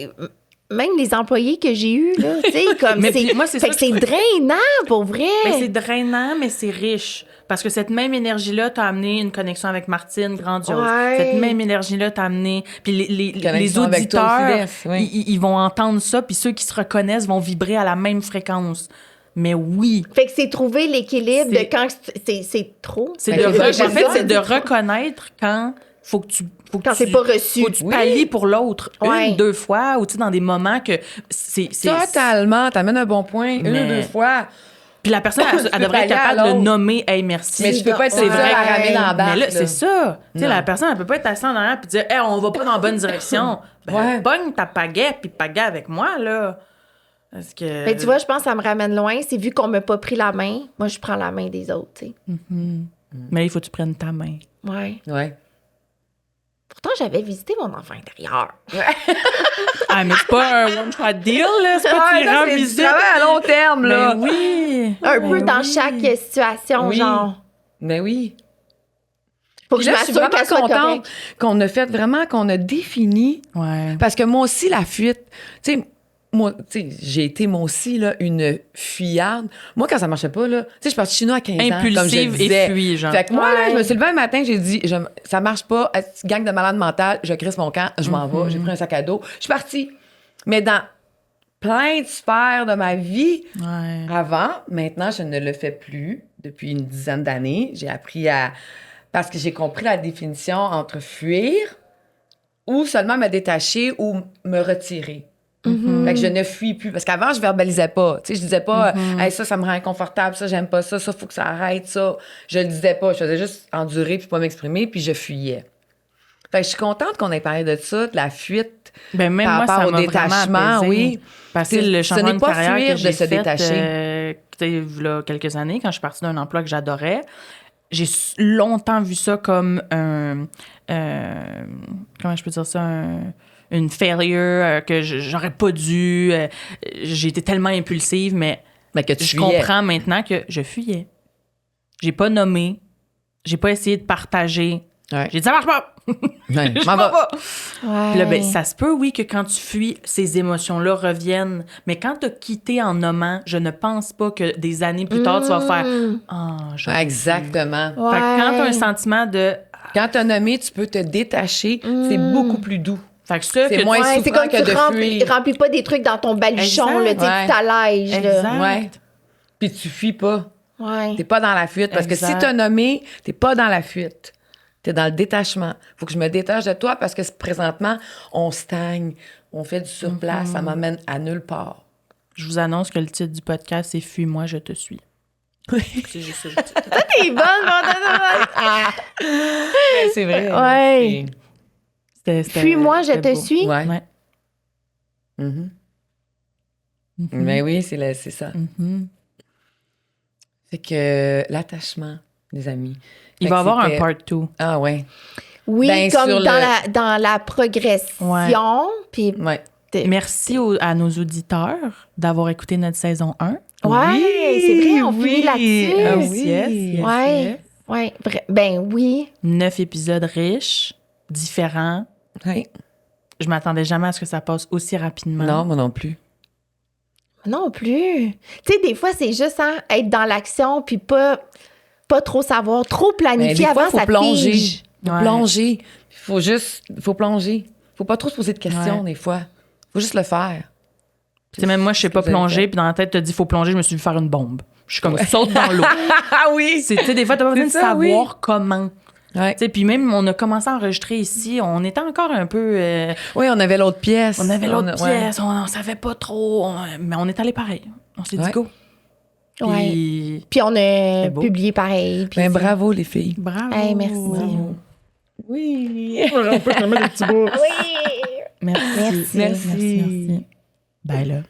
même les employés que j'ai eus, là, tu sais, comme Mais c'est, puis moi, c'est fait ça que que c'est je trouve- drainant, pour vrai. Mais c'est drainant, mais c'est riche. Parce que cette même énergie-là t'a amené une connexion avec Martine grandiose. Ouais. Cette même énergie-là t'a amené... Puis les Connexion avec toi auditeurs, aussi, Des, oui. ils vont entendre ça, puis ceux qui se reconnaissent vont vibrer à la même fréquence. Mais oui, Fait que c'est trouver l'équilibre C'est- de quand c'est trop. c'est Ben, de, c'est ça, en fait, c'est de trop. reconnaître quand faut que tu... Faut que Quand tu- c'est pas reçu. Faut que tu Oui. pallies pour l'autre. Ouais. 1, 2 fois, ou tu sais, dans des moments que c'est... Totalement, t'amènes un bon point, une Mais- ou deux fois. Puis la personne, elle Tu peux devrait être pallier à capable de l'autre. nommer « Hey, merci ». Mais tu peux pas être C'est seule vrai. à ramer dans la barque. Mais là, c'est ça. Tu sais, Non. la personne, elle peut pas être assise en arrière puis dire « Hey, on va pas dans la bonne direction ». Ben, Ouais. pogne ta pagaie puis pagaie avec moi, là. Parce que... Mais tu vois, je pense que ça me ramène loin. C'est vu qu'on m'a pas pris la main, moi, je prends la main des autres, tu sais. Mais il faut que tu prennes ta main. Ouais. Ouais. Pourtant, j'avais visité mon enfant intérieur. Ah, mais c'est pas un one-shot deal, là. C'est pas Ah, tu ça, rends c'est du visite. travail à long terme, là. Ben oui. Un peu Ben dans oui. chaque situation, Oui. genre. Mais oui. Faut que Puis je là, je suis m'assure vraiment qu'elle soit contente correcte. qu'on a fait vraiment, qu'on a défini. Ouais. Parce que moi aussi, la fuite, tu sais, moi, tu sais, j'ai été, moi aussi, là, une fuyarde. Moi, quand ça marchait pas, là, tu sais, je suis partie chez nous à 15 ans, comme je Impulsive et disais. fuie, genre. Fait que moi, là, Ouais. je me suis levée un matin, j'ai dit, ça marche pas, gang de malade mental, je crisse mon camp, je m'en vais, j'ai pris un sac à dos, je suis partie. Mais dans plein de sphères de ma vie, Ouais. avant, maintenant, je ne le fais plus depuis une dizaine d'années. J'ai appris à... Parce que j'ai compris la définition entre fuir ou seulement me détacher ou me retirer. Fait que je ne fuis plus. Parce qu'avant, je verbalisais pas. Tu sais, je disais pas, hey, ça me rend inconfortable, ça, j'aime pas ça, faut que ça arrête, ça. Je le disais pas. Je faisais juste endurer puis pas m'exprimer, puis je fuyais. Fait que je suis contente qu'on ait parlé de ça, de la fuite. Ben même Par moi, rapport ça au m'a détachement, vraiment apaisée. oui. Parce que Ce le changement n'est de pas carrière fuir que de j'ai se fait, détacher. tu sais, là, quelques années, quand je suis partie d'un emploi que j'adorais, j'ai longtemps vu ça comme un... comment je peux dire ça? Une failure, que j'aurais pas dû. J'ai été tellement impulsive, mais Que tu je fuyais. comprends maintenant que je fuyais. J'ai pas nommé. J'ai pas essayé de partager. Ouais. J'ai dit, ça marche pas! Ouais, Je m'en m'en vais. vais. Ouais. Puis là, ben, ça se peut, oui, que quand tu fuis, ces émotions-là reviennent. Mais quand tu as quitté en nommant, je ne pense pas que des années plus tard, tu vas faire « Ah, j'aurais dû. Exactement. Ouais. Fait que quand tu as un sentiment de... Quand t'as nommé, tu peux te détacher. C'est beaucoup plus doux. Fait que ça, C'est que moins Ouais, c'est souffrant comme que tu de fuir. remplis pas des trucs dans ton baluchon, Exact. là, tu sais, Ouais. tu t'allèges, là. Exact. Ouais. Puis tu fuis pas. Ouais. T'es pas dans la fuite. Parce que si Exact. t'as nommé, t'es pas dans la fuite. T'es dans le détachement. Faut que je me détache de toi parce que présentement, on stagne. On fait du surplace. Ça m'amène à nulle part. je vous annonce que le titre du podcast, c'est « Fuis-moi, je te suis ». C'est juste ça que je dis. T'es bonne, C'est vrai. Ouais. C'était- Fuis-moi, je c'était te beau. suis. Ouais. Ouais. Mhm. Mais oui, c'est ça. Mhm. C'est que l'attachement, les amis. Il Fait va y que avoir un c'était- part 2. Ah ouais. Oui, Ben, comme sur dans la progression. Puis, Ouais. Merci à nos auditeurs d'avoir écouté notre saison 1. ouais, c'est vrai, on finit là-dessus. Ah Yes, oui. yes, yes, Ouais. yes. Ouais, ben oui. 9 épisodes riches, différents. Oui. Je m'attendais jamais à ce que ça passe aussi rapidement. Non, moi non plus. Non plus. Tu sais, des fois, c'est juste être dans l'action puis pas trop savoir, trop Mais planifier des fois, avant, faut ça plonger. fige. Faut Ouais. plonger. Faut plonger. Faut pas trop se poser de questions, Ouais. des fois. Faut juste le faire. Tu sais, même moi, je sais pas Vous avez plonger, fait. puis dans la tête, te dit faut plonger, je me suis vu faire une bombe. Je suis comme saute dans l'eau. Ah oui! Tu sais, des fois, t'as pas besoin de C'est ça, savoir comment. Ouais. Tu sais, puis même, on a commencé à enregistrer ici, on était encore un peu... Oui, on avait l'autre pièce. on avait l'autre ouais. pièce, on savait pas trop, mais on est allé pareil. On s'est dit Ouais. go. Puis, Puis on a C'est beau. publié pareil. Puis Ben, bravo, les filles. bravo. Hey, merci. Oui. Oui! Merci. Merci. Merci. Bye, là.